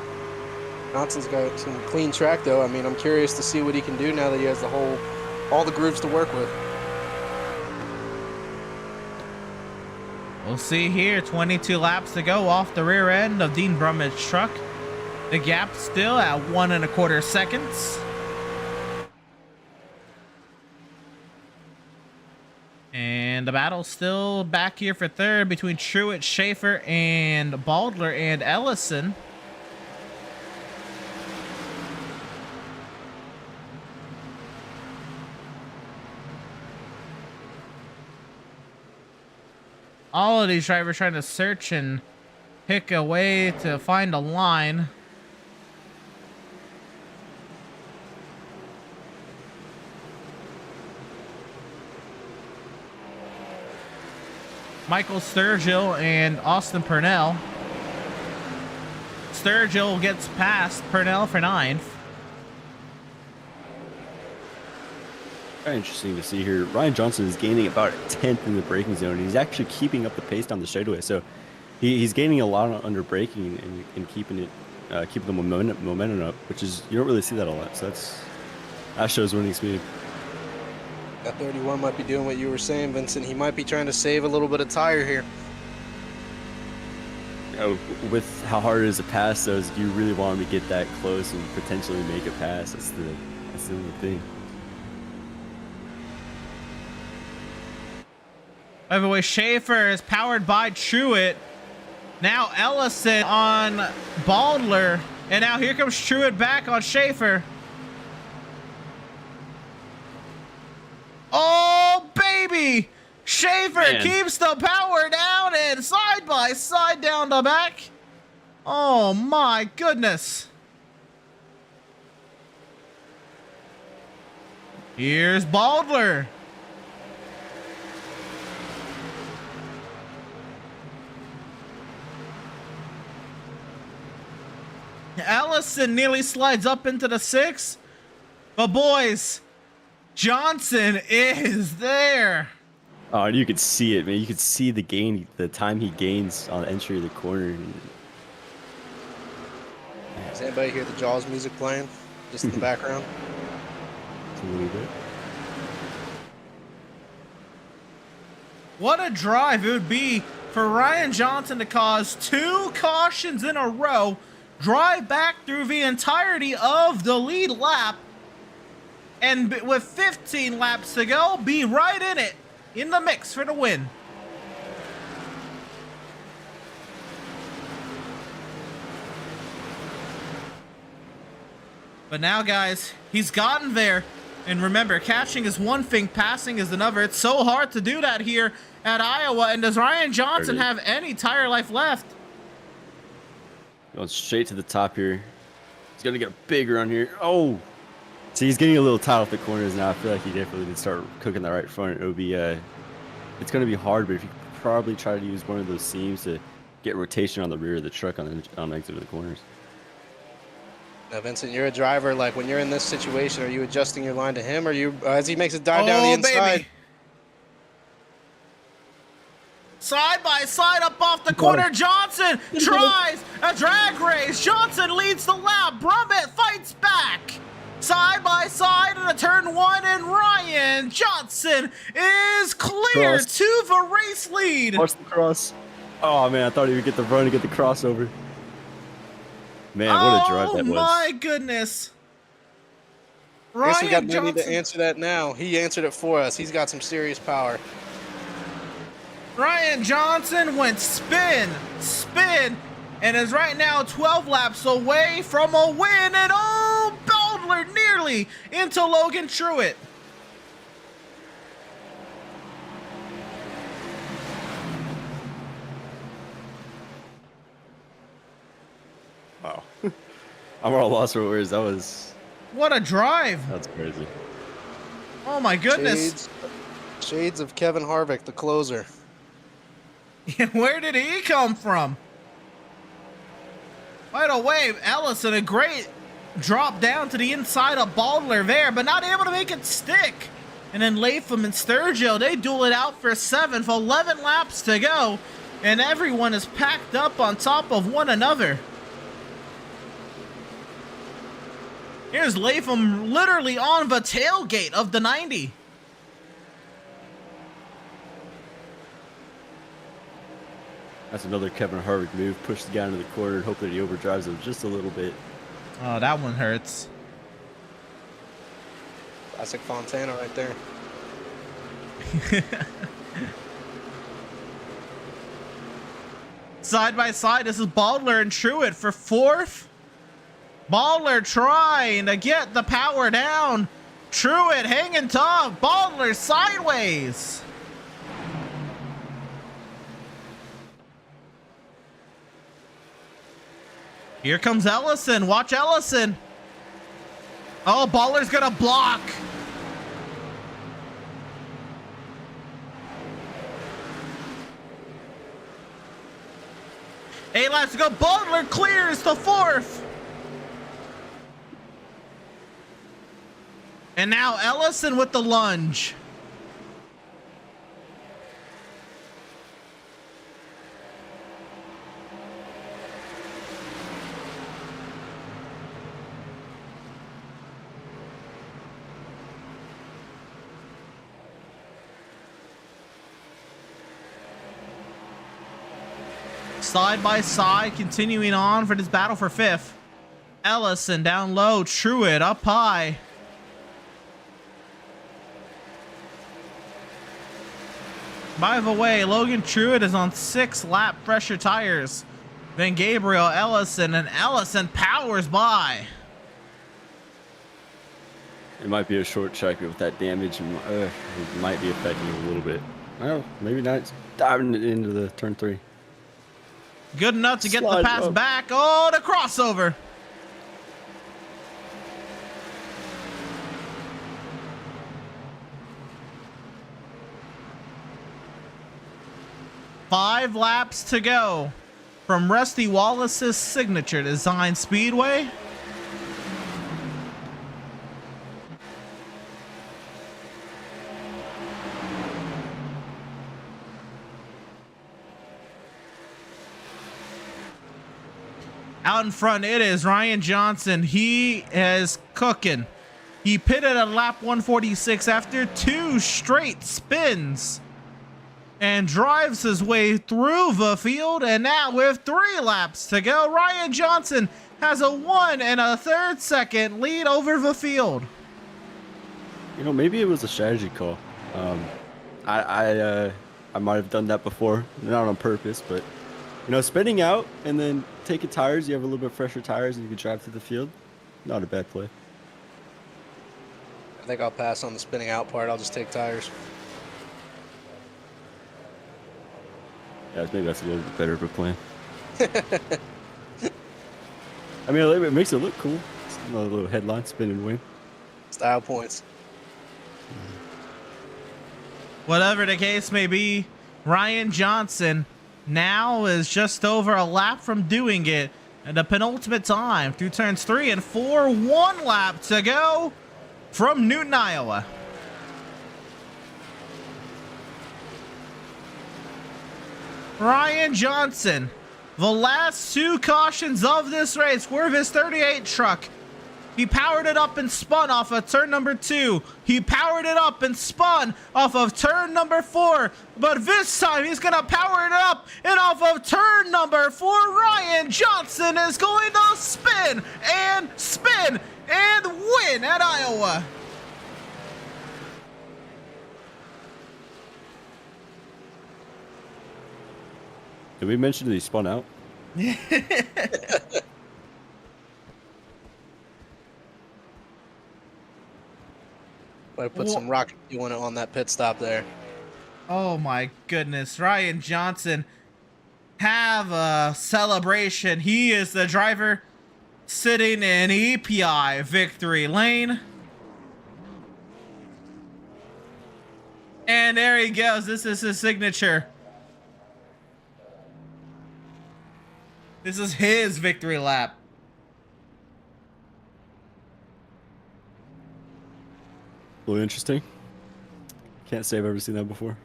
Johnson's got some clean track, though. I mean, I'm curious to see what he can do now that he has all the grooves to work with. We'll see here. 22 laps to go off the rear end of Dean Brummett's truck. The gap still at 1 1/4 seconds. And the battle's still back here for third between Truitt, Schaefer, and Baldler and Ellison. All of these drivers trying to search and pick a way to find a line. Michael Sturgill and Austin Purnell. Sturgill gets past Purnell for 9th. Very interesting to see here. Ryan Johnson is gaining about a 10th in the braking zone, and he's actually keeping up the pace down the straightaway. So he's gaining a lot under braking and keeping the momentum up, which is, you don't really see that a lot. So that shows winning speed. That 31 might be doing what you were saying, Vincent. He might be trying to save a little bit of tire here. You know, with how hard it is to pass those, you really want him to get that close and potentially make a pass. That's the only thing. By the way, Schaefer is powered by Truitt. Now Ellison on Baldler. And now here comes Truitt back on Schaefer. Oh, baby! Schaefer keeps the power down and side by side down the back. Oh, my goodness. Here's Baldler. Ellison nearly slides up into the 6th. But boys, Johnson is there. Oh, and you could see it, man. You could see the time he gains on the entry of the corner. Does anybody hear the Jaws music playing just in the background? It's a little bit. What a drive it would be for Ryan Johnson to cause 2 cautions in a row, drive back through the entirety of the lead lap, and with 15 laps to go, be right in it, in the mix for the win. But now, guys, he's gotten there. And remember, catching is one thing, passing is another. It's so hard to do that here at Iowa. And does Ryan Johnson have any tire life left? Going straight to the top here. He's going to get bigger on here. Oh! See, he's getting a little tight off the corners now. I feel like he definitely did start cooking that right front. It'll be, it's going to be hard, but if you could probably try to use one of those seams to get rotation on the rear of the truck on the exit of the corners. Now, Vincent, you're a driver. Like, when you're in this situation, are you adjusting your line to him, or you as he makes a dive down the inside? Baby. Side by side up off the corner. Johnson tries a drag race. Johnson leads the lap. Brummett fights back. Side by side in a turn 1, and Ryan Johnson is clear to the race lead. Watch the cross. Oh, man, I thought he would get the run to get the crossover. Man, what a drive that was. Oh, my goodness. I guess we got Ryan Manny to Johnson. answer that now. He answered it for us. He's got some serious power. Ryan Johnson went spin, and is right now 12 laps away from a win. And oh, Baldler nearly into Logan Truitt. Wow. I'm all lost for words. That was... What a drive. That's crazy. Oh my goodness. Shades of Kevin Harvick, the closer. Where did he come from? By the way, Ellison, a great drop down to the inside of Baldler there, but not able to make it stick. And then Latham and Sturgio, they duel it out for 7th, 11 laps to go, and everyone is packed up on top of one another. Here's Latham literally on the tailgate of the 90. That's another Kevin Harvick move. Push the guy into the corner and hope that he overdrives him just a little bit. Oh, that one hurts. Classic Fontana right there. Side by side, this is Baldler and Truitt for 4th. Baldler trying to get the power down. Truitt hanging tough. Baldler sideways. Here comes Ellison. Watch Ellison. Oh, Baldler's gonna block. Hey, let's go. Baldler clears to 4th. And now Ellison with the lunge. Side by side, continuing on for this battle for 5th. Ellison down low, Truitt up high. By the way, Logan Truitt is on 6-lap fresher tires than Gabriel Ellison, and Ellison powers by. It might be a short track, but with that damage, it might be affecting him a little bit. Well, maybe not. It's diving it into the turn 3. Good enough to get Slide the pass up. back. Oh, the crossover. Five laps to go from Rusty Wallace's Signature Design Speedway. Out in front, it is Ryan Johnson. He is cooking. He pitted at lap 146 after 2 straight spins and drives his way through the field. And now with 3 laps to go, Ryan Johnson has a 1 1/3 second lead over the field. You know, maybe it was a strategy call. I might have done that before, not on purpose, but you know, spinning out and then taking tires, you have a little bit fresher tires and you can drive through the field. Not a bad play. I think I'll pass on the spinning out part. I'll just take tires. Yeah, maybe that's a little bit better of a plan. I mean, it makes it look cool. It's another little headline, spin and win. Style points. Whatever the case may be, Ryan Johnson now is just over a lap from doing it. And the penultimate time through turns 3 and 4, 1 lap to go from Newton, Iowa. Ryan Johnson, the last 2 cautions of this race were of his 38 truck. He powered it up and spun off of turn number 2. He powered it up and spun off of turn number 4. But this time he's going to power it up and off of turn number 4. Ryan Johnson is going to spin and win at Iowa. Did we mention that he spun out? Might have put some rocket fuel on that pit stop there. Oh my goodness, Ryan Johnson have a celebration. He is the driver sitting in EPI victory lane. And there he goes. This is his signature. This is his victory lap. Really interesting. Can't say I've ever seen that before.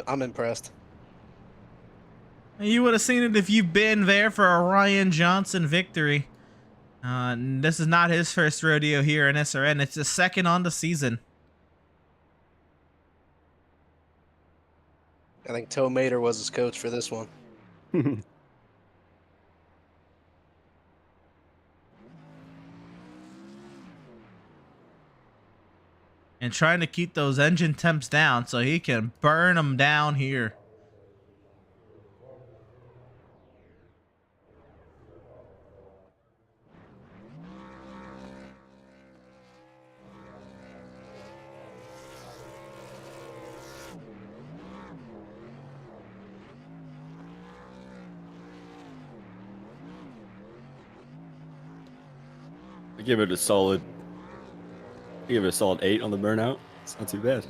I'm impressed. You would have seen it if you've been there for a Ryan Johnson victory. This is not his first rodeo here in SRN. It's his second on the season. I think Toe Mater was his coach for this one. And trying to keep those engine temps down so he can burn them down here. I give it a solid. I give it a solid 8 on the burnout. It's not too bad.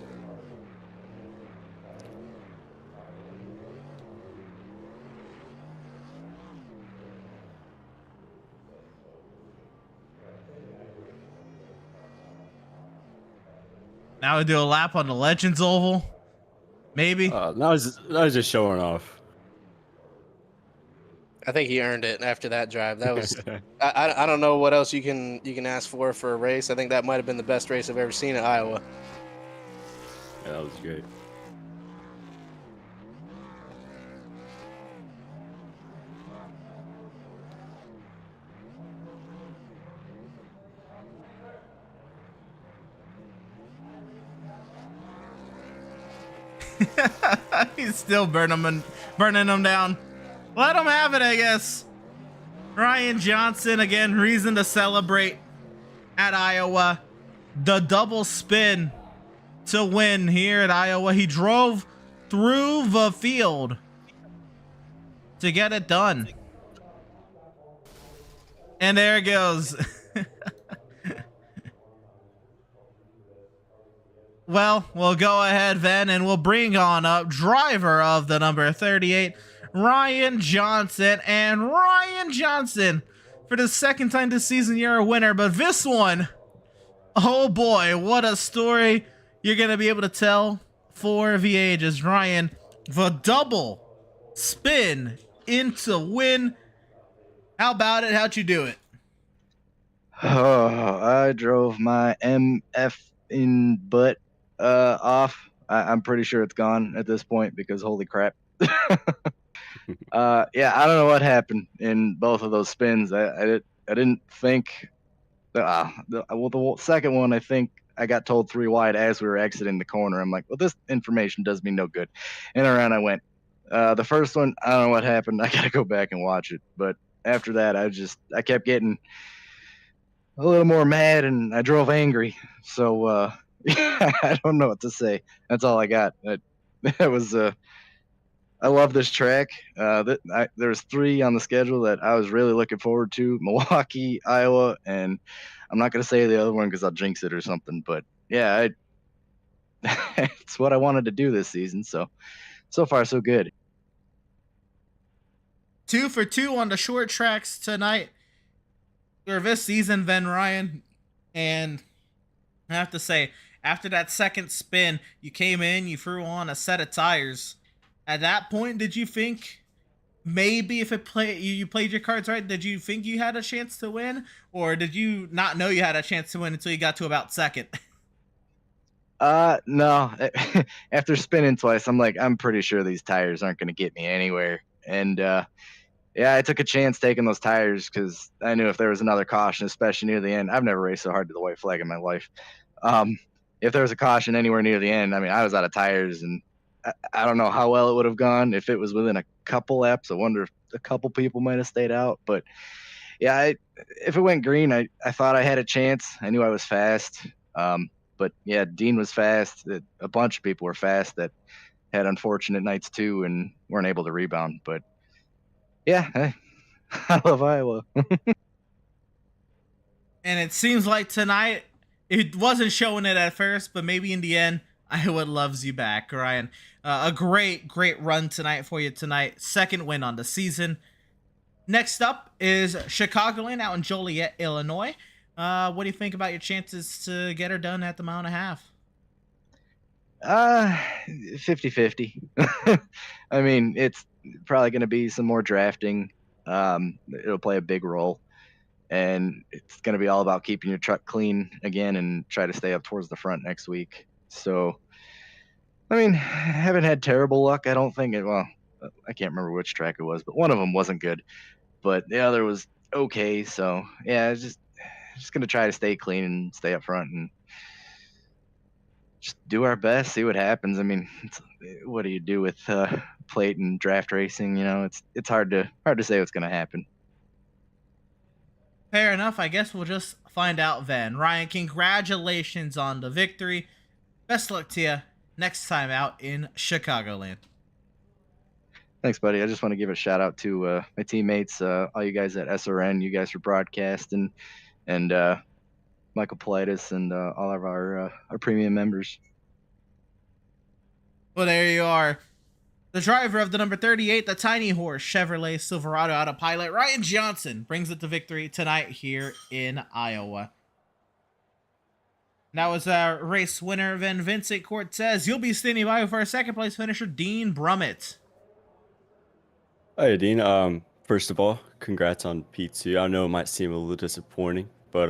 Now we do a lap on the Legends Oval. Maybe. Now he's just showing off. I think he earned it after that drive. That was I don't know what else you can ask for a race. I think that might have been the best race I've ever seen at Iowa. Yeah, that was great. He's still burning them down. Let him have it, I guess. Ryan Johnson, again, reason to celebrate at Iowa. The double spin to win here at Iowa. He drove through the field to get it done. And there it goes. Well, we'll go ahead then and we'll bring on up driver of the number 38, Ryan Johnson. And Ryan Johnson, for the second time this season, you're a winner. But this one, oh boy, what a story you're going to be able to tell for the ages. Ryan, the double spin into win. How about it? How'd you do it? Oh, I drove my MF in butt off. I'm pretty sure it's gone at this point because holy crap. Yeah, I don't know what happened in both of those spins. I didn't think. The second one, I think I got told 3 wide as we were exiting the corner. I'm like, well, this information does me no good. And around I went. The first one, I don't know what happened. I gotta go back and watch it. But after that, I kept getting a little more mad and I drove angry. So I don't know what to say. That's all I got. That was I love this track. There's 3 on the schedule that I was really looking forward to: Milwaukee, Iowa, and I'm not gonna say the other one because I'll jinx it or something. But yeah, it's what I wanted to do this season. So far so good. 2 for 2 on the short tracks tonight for this season, then, Ryan. And I have to say, after that second spin, you came in, you threw on a set of tires. At that point, did you think maybe if you played your cards right, did you think you had a chance to win, or did you not know you had a chance to win until you got to about second? No. After spinning twice, I'm like, I'm pretty sure these tires aren't gonna get me anywhere. And yeah, I took a chance taking those tires because I knew if there was another caution, especially near the end. I've never raced so hard to the white flag in my life. Um, if there was a caution anywhere near the end, I mean, I was out of tires, and I don't know how well it would have gone if it was within a couple laps. I wonder if a couple people might have stayed out. But yeah, if it went green, I thought I had a chance. I knew I was fast. But yeah, Dean was fast. A bunch of people were fast that had unfortunate nights too and weren't able to rebound. But yeah, I love Iowa. And it seems like tonight it wasn't showing it at first, but maybe in the end, Iowa loves you back, Ryan. A great run tonight for you tonight. Second win on the season. Next up is Chicagoland out in Joliet, Illinois. What do you think about your chances to get her done at the mile and a half? Uh, 50-50. I mean, it's probably going to be some more drafting. It'll play a big role, and it's going to be all about keeping your truck clean again and try to stay up towards the front next week. So, I mean, I haven't had terrible luck. I don't think it. Well, I can't remember which track it was, but one of them wasn't good, but the other was okay. So yeah, it's just going to try to stay clean and stay up front and just do our best, see what happens. I mean, what do you do with plate and draft racing? You know, it's hard to say what's going to happen. Fair enough. I guess we'll just find out then. Ryan, congratulations on the victory. Best luck to you next time out in Chicagoland. Thanks, buddy. I just want to give a shout out to my teammates, all you guys at SRN, you guys for broadcasting, and Michael Politis and all of our premium members. Well, there you are. The driver of the number 38, the Tiny Horse Chevrolet Silverado out of Pilot, Ryan Johnson, brings it to victory tonight here in Iowa. That was our race winner, then Vincent Cortez. You'll be standing by with our second place finisher, Dean Brummett. Hey, Dean. First of all, congrats on P2. I know it might seem a little disappointing, but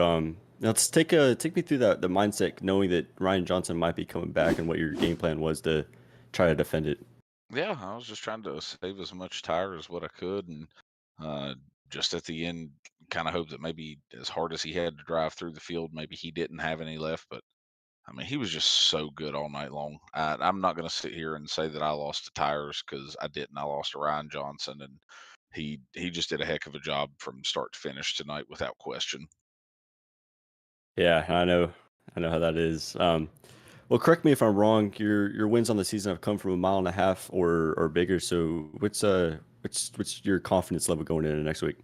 let's take me through the mindset, knowing that Ryan Johnson might be coming back, and what your game plan was to try to defend it. Yeah, I was just trying to save as much tire as what I could, and uh, just at the end, kind of hope that maybe as hard as he had to drive through the field, maybe he didn't have any left. But I mean, he was just so good all night long. I'm not going to sit here and say that I lost the tires because I didn't. I lost to Ryan Johnson, and he just did a heck of a job from start to finish tonight, without question. Yeah, I know how that is. Well, correct me if I'm wrong. Your wins on the season have come from a mile and a half or bigger. So what's your confidence level going into next week?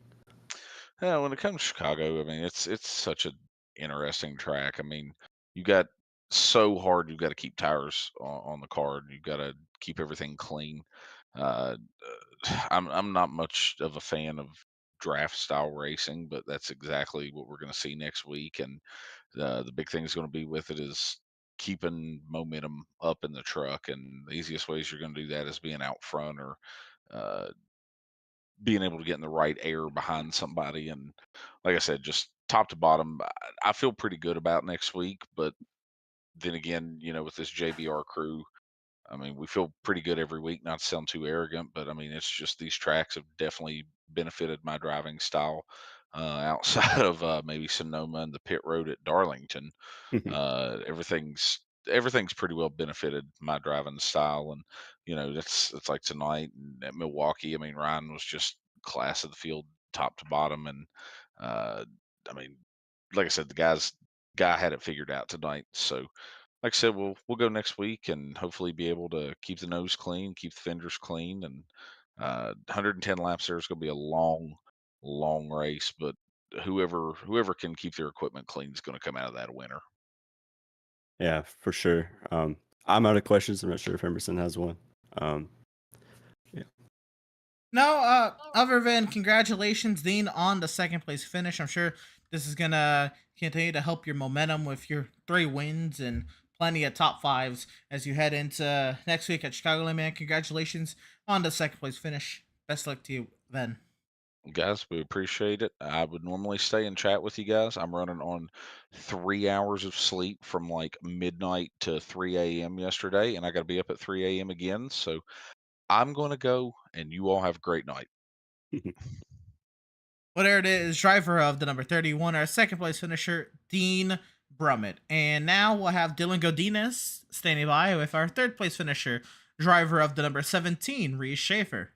Yeah, when it comes to Chicago, I mean, it's such an interesting track. I mean, you got so hard. You've got to keep tires on the car. You've got to keep everything clean. Uh, I'm not much of a fan of draft style racing, but that's exactly what we're going to see next week. And the big thing is going to be with it is keeping momentum up in the truck. And the easiest ways you're going to do that is being out front or uh, being able to get in the right air behind somebody. And like I said, just top to bottom, I feel pretty good about next week. But then again, with this JBR crew, I mean, we feel pretty good every week, not to sound too arrogant, but I mean, it's just these tracks have definitely benefited my driving style outside of maybe Sonoma and the pit road at Darlington. Everything's pretty well benefited my driving style, and it's like tonight and at Milwaukee. I mean, Ryan was just class of the field, top to bottom, and uh, I mean, like I said, guy had it figured out tonight. So, like I said, we'll go next week and hopefully be able to keep the nose clean, keep the fenders clean, and 110 laps there is going to be a long, long race. But whoever can keep their equipment clean is going to come out of that a winner. Yeah, for sure. I'm out of questions. I'm not sure if Emerson has one. Um, yeah. No, other than congratulations, Dean, on the second place finish. I'm sure this is gonna continue to help your momentum with your 3 wins and plenty of top 5s as you head into next week at Chicagoland, man. Congratulations on the second place finish. Best luck to you then. Guys, we appreciate it. I would normally stay and chat with you guys. I'm running on 3 hours of sleep from like midnight to 3 a.m. yesterday, and I got to be up at 3 a.m. again. So I'm going to go, and you all have a great night. Well, there it is, driver of the number 31, our second place finisher, Dean Brummett. And now we'll have Dylan Godinez standing by with our third place finisher, driver of the number 17, Reese Schaefer.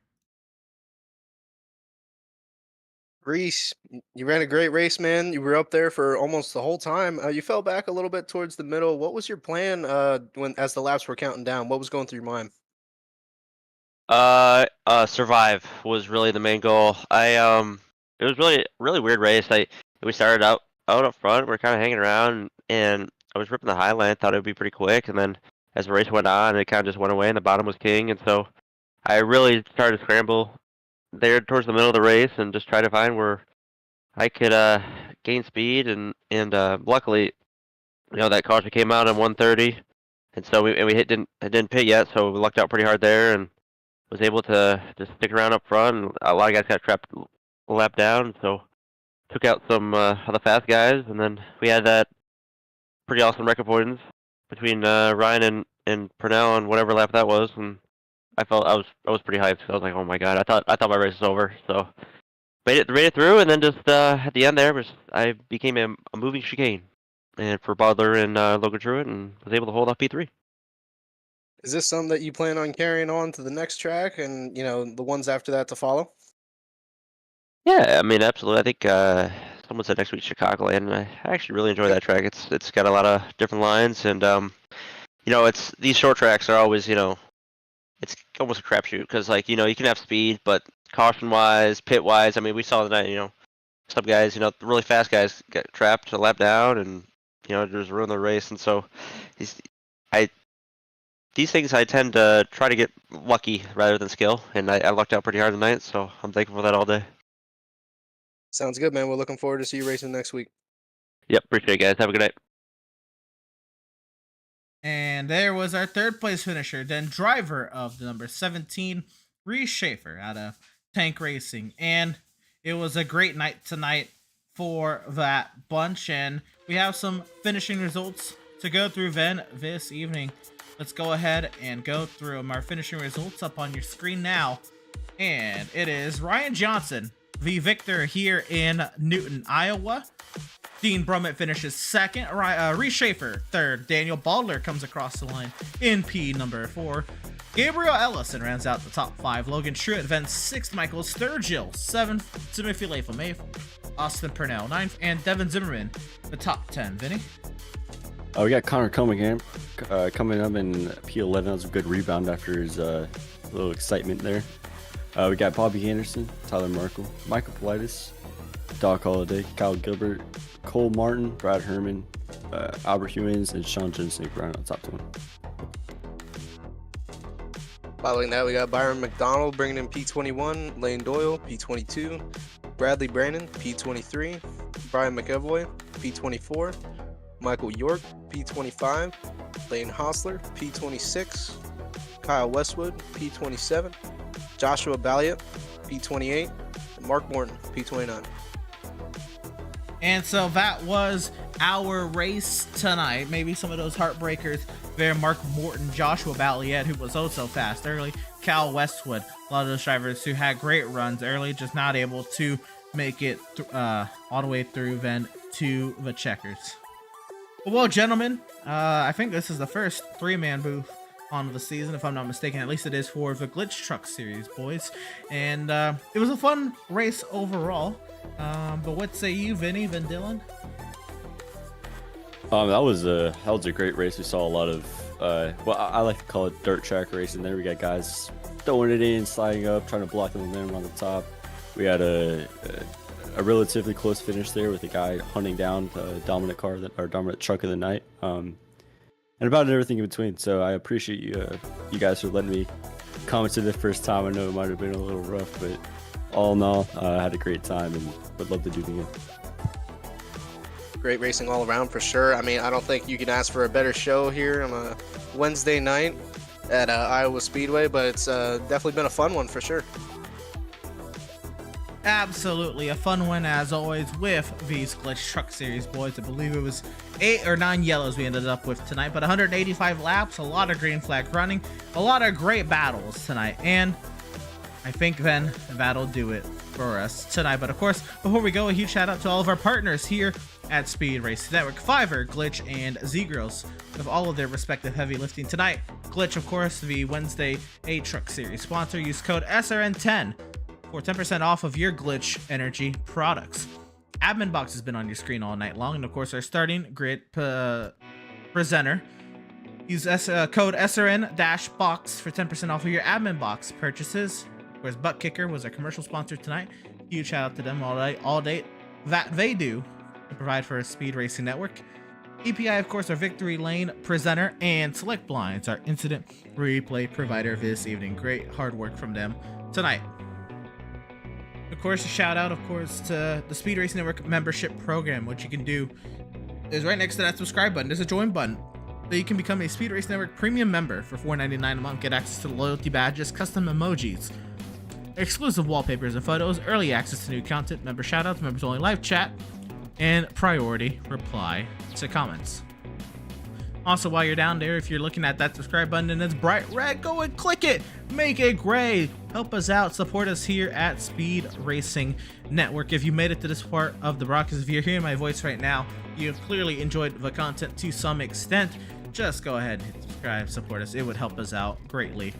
Reese, you ran a great race, man. You were up there for almost the whole time. You fell back a little bit towards the middle. What was your plan when as the laps were counting down? What was going through your mind? Survive was really the main goal. It was really weird race. We started out up front. We're kind of hanging around, and I was ripping the high line. Thought it would be pretty quick, and then as the race went on, it kind of just went away, and the bottom was king. And so I really started to scramble there towards the middle of the race and just try to find where I could gain speed. And luckily, that caution came out on 130, and so we didn't pit yet, so we lucked out pretty hard there and was able to just stick around up front. And a lot of guys got trapped a lap down, so took out some of the fast guys, and then we had that pretty awesome record points between Ryan and Purnell on whatever lap that was, and I was pretty hyped. I was like, oh my god, I thought my race was over. So made it through, and then just at the end there, I became a moving chicane, and for Butler and Logan Truitt, and was able to hold off P3. Is this something that you plan on carrying on to the next track and the ones after that to follow? Yeah, I mean, absolutely. I think someone said next week Chicagoland, and I actually really enjoy that track. It's got a lot of different lines, and it's these short tracks are always it's almost a crapshoot because you can have speed, but caution wise, pit wise, I mean, we saw that some guys, the really fast guys got trapped a lap down, and just ruin the race, and so these things I tend to try to get lucky rather than skill, and I lucked out pretty hard tonight, so I'm thankful for that all day. Sounds good, man. We're looking forward to see you racing next week. Yep, appreciate it, guys. Have a good night. And there was our third place finisher, then driver of the number 17, Reese Schaefer out of Tank Racing. And it was a great night tonight for that bunch, and we have some finishing results to go through then this evening. Let's go ahead and go through our finishing results up on your screen now. And it is Ryan Johnson, the victor here in Newton, Iowa. Dean Brummett finishes second. Reese Schaefer third. Daniel Baldler comes across the line in P number 4. Gabriel Ellison rounds out the top 5. Logan Truitt advanced 6th. Michael Sturgill 7th. Timothy Latham 8th. Austin Purnell 9th. And Devin Zimmerman the top 10. Vinny? We got Connor Cunningham coming up in P11. That was a good rebound after his little excitement there. We got Bobby Anderson, Tyler Markle, Michael Politis, Doc Holliday, Kyle Gilbert, Cole Martin, Brad Herman, Albert Hewins, and Sean Jensen around on top 20. Following that, we got Byron McDonald bringing in P21, Lane Doyle, P22, Bradley Brandon, P23, Brian McEvoy, P24, Michael York, P25, Lane Hostler, P26, Kyle Westwood, P27, Joshua Balliet, P28, and Mark Morton, P29. And so that was our race tonight. Maybe some of those heartbreakers there. Mark Morton, Joshua Balliet, who was oh so fast early, Cal Westwood, a lot of those drivers who had great runs early, just not able to make it all the way through then to the checkers. Well, gentlemen, I think this is the first 3-man booth on the season, if I'm not mistaken. At least it is for the Glytch Truck Series, boys. And it was a fun race overall. But what say you, Vinny, Van Dylan? That was a great race. We saw a lot of I like to call it dirt track racing. There we got guys throwing it in, sliding up, trying to block the momentum on the top. We had a relatively close finish there with a guy hunting down the dominant car, or dominant truck of the night, and about everything in between. So I appreciate you guys for letting me comment to the first time. I know it might have been a little rough, but all in all, I had a great time and would love to do it again. Great racing all around for sure. I mean, I don't think you can ask for a better show here on a Wednesday night at Iowa Speedway, but it's definitely been a fun one for sure. Absolutely a fun one as always with these Glytch Truck Series, boys. I believe it was 8 or 9 yellows we ended up with tonight, but 185 laps, a lot of green flag running, a lot of great battles tonight, and I think then that'll do it for us tonight. But of course, before we go, a huge shout out to all of our partners here at Speed Racing Network, Fiverr, Glytch, and Z-Grills, with all of their respective heavy lifting tonight. Glytch, of course, the Wednesday A Truck Series sponsor. Use code SRN10 for 10% off of your Glytch energy products. Admin Box has been on your screen all night long, and of course, our starting grid presenter. Use code SRN-box for 10% off of your Admin Box purchases. Of course, Butt Kicker was our commercial sponsor tonight. Huge shout out to them all day that they do to provide for a Speed Racing Network. EPI, of course, our Victory Lane presenter, and Select Blinds, our incident replay provider this evening. Great hard work from them tonight. Of course, a shout out, of course, to the Speed Racing Network membership program. What you can do is right next to that subscribe button, there's a join button. That you can become a Speed Racing Network premium member for $4.99 a month. Get access to loyalty badges, custom emojis, exclusive wallpapers and photos, early access to new content, member shoutouts, members only live chat, and priority reply to comments. Also, while you're down there, if you're looking at that subscribe button and it's bright red, go and click it. Make it gray. Help us out. Support us here at Speed Racing Network. If you made it to this part of the broadcast, if you're hearing my voice right now, you have clearly enjoyed the content to some extent. Just go ahead and subscribe, support us. It would help us out greatly.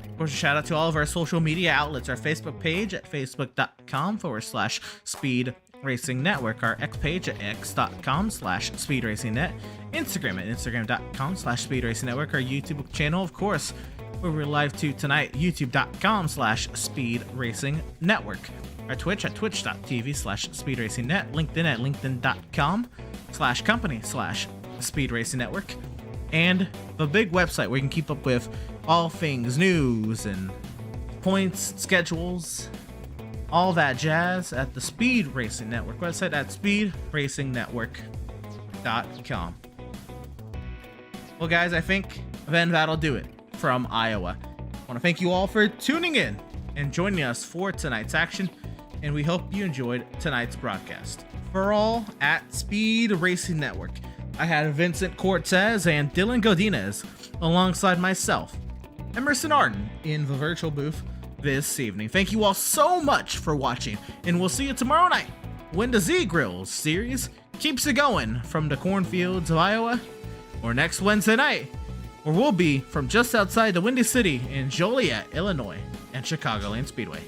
Of course, a shout out to all of our social media outlets. Our Facebook page at facebook.com/Speed Racing Network, our X page at x.com/Speed Racing Net, Instagram at instagram.com/Speed Racing Network, our YouTube channel, of course, where we're live to tonight, youtube.com/Speed Racing Network, our Twitch at twitch.tv/Speed Racing Net, LinkedIn at linkedin.com/company/Speed Racing Network, and the big website where you can keep up with all things news and points, schedules, all that jazz at the Speed Racing Network website at speedracingnetwork.com. Well, guys, I think then that'll do it from Iowa. I want to thank you all for tuning in and joining us for tonight's action, and we hope you enjoyed tonight's broadcast. For all at Speed Racing Network, I had Vincent Cortez and Dylan Godinez alongside myself, Emerson Arden, in the virtual booth this evening. Thank you all so much for watching, and we'll see you tomorrow night when the Z-Grills series keeps it going from the cornfields of Iowa, or next Wednesday night, where we'll be from just outside the Windy City in Joliet, Illinois, and Chicagoland Speedway.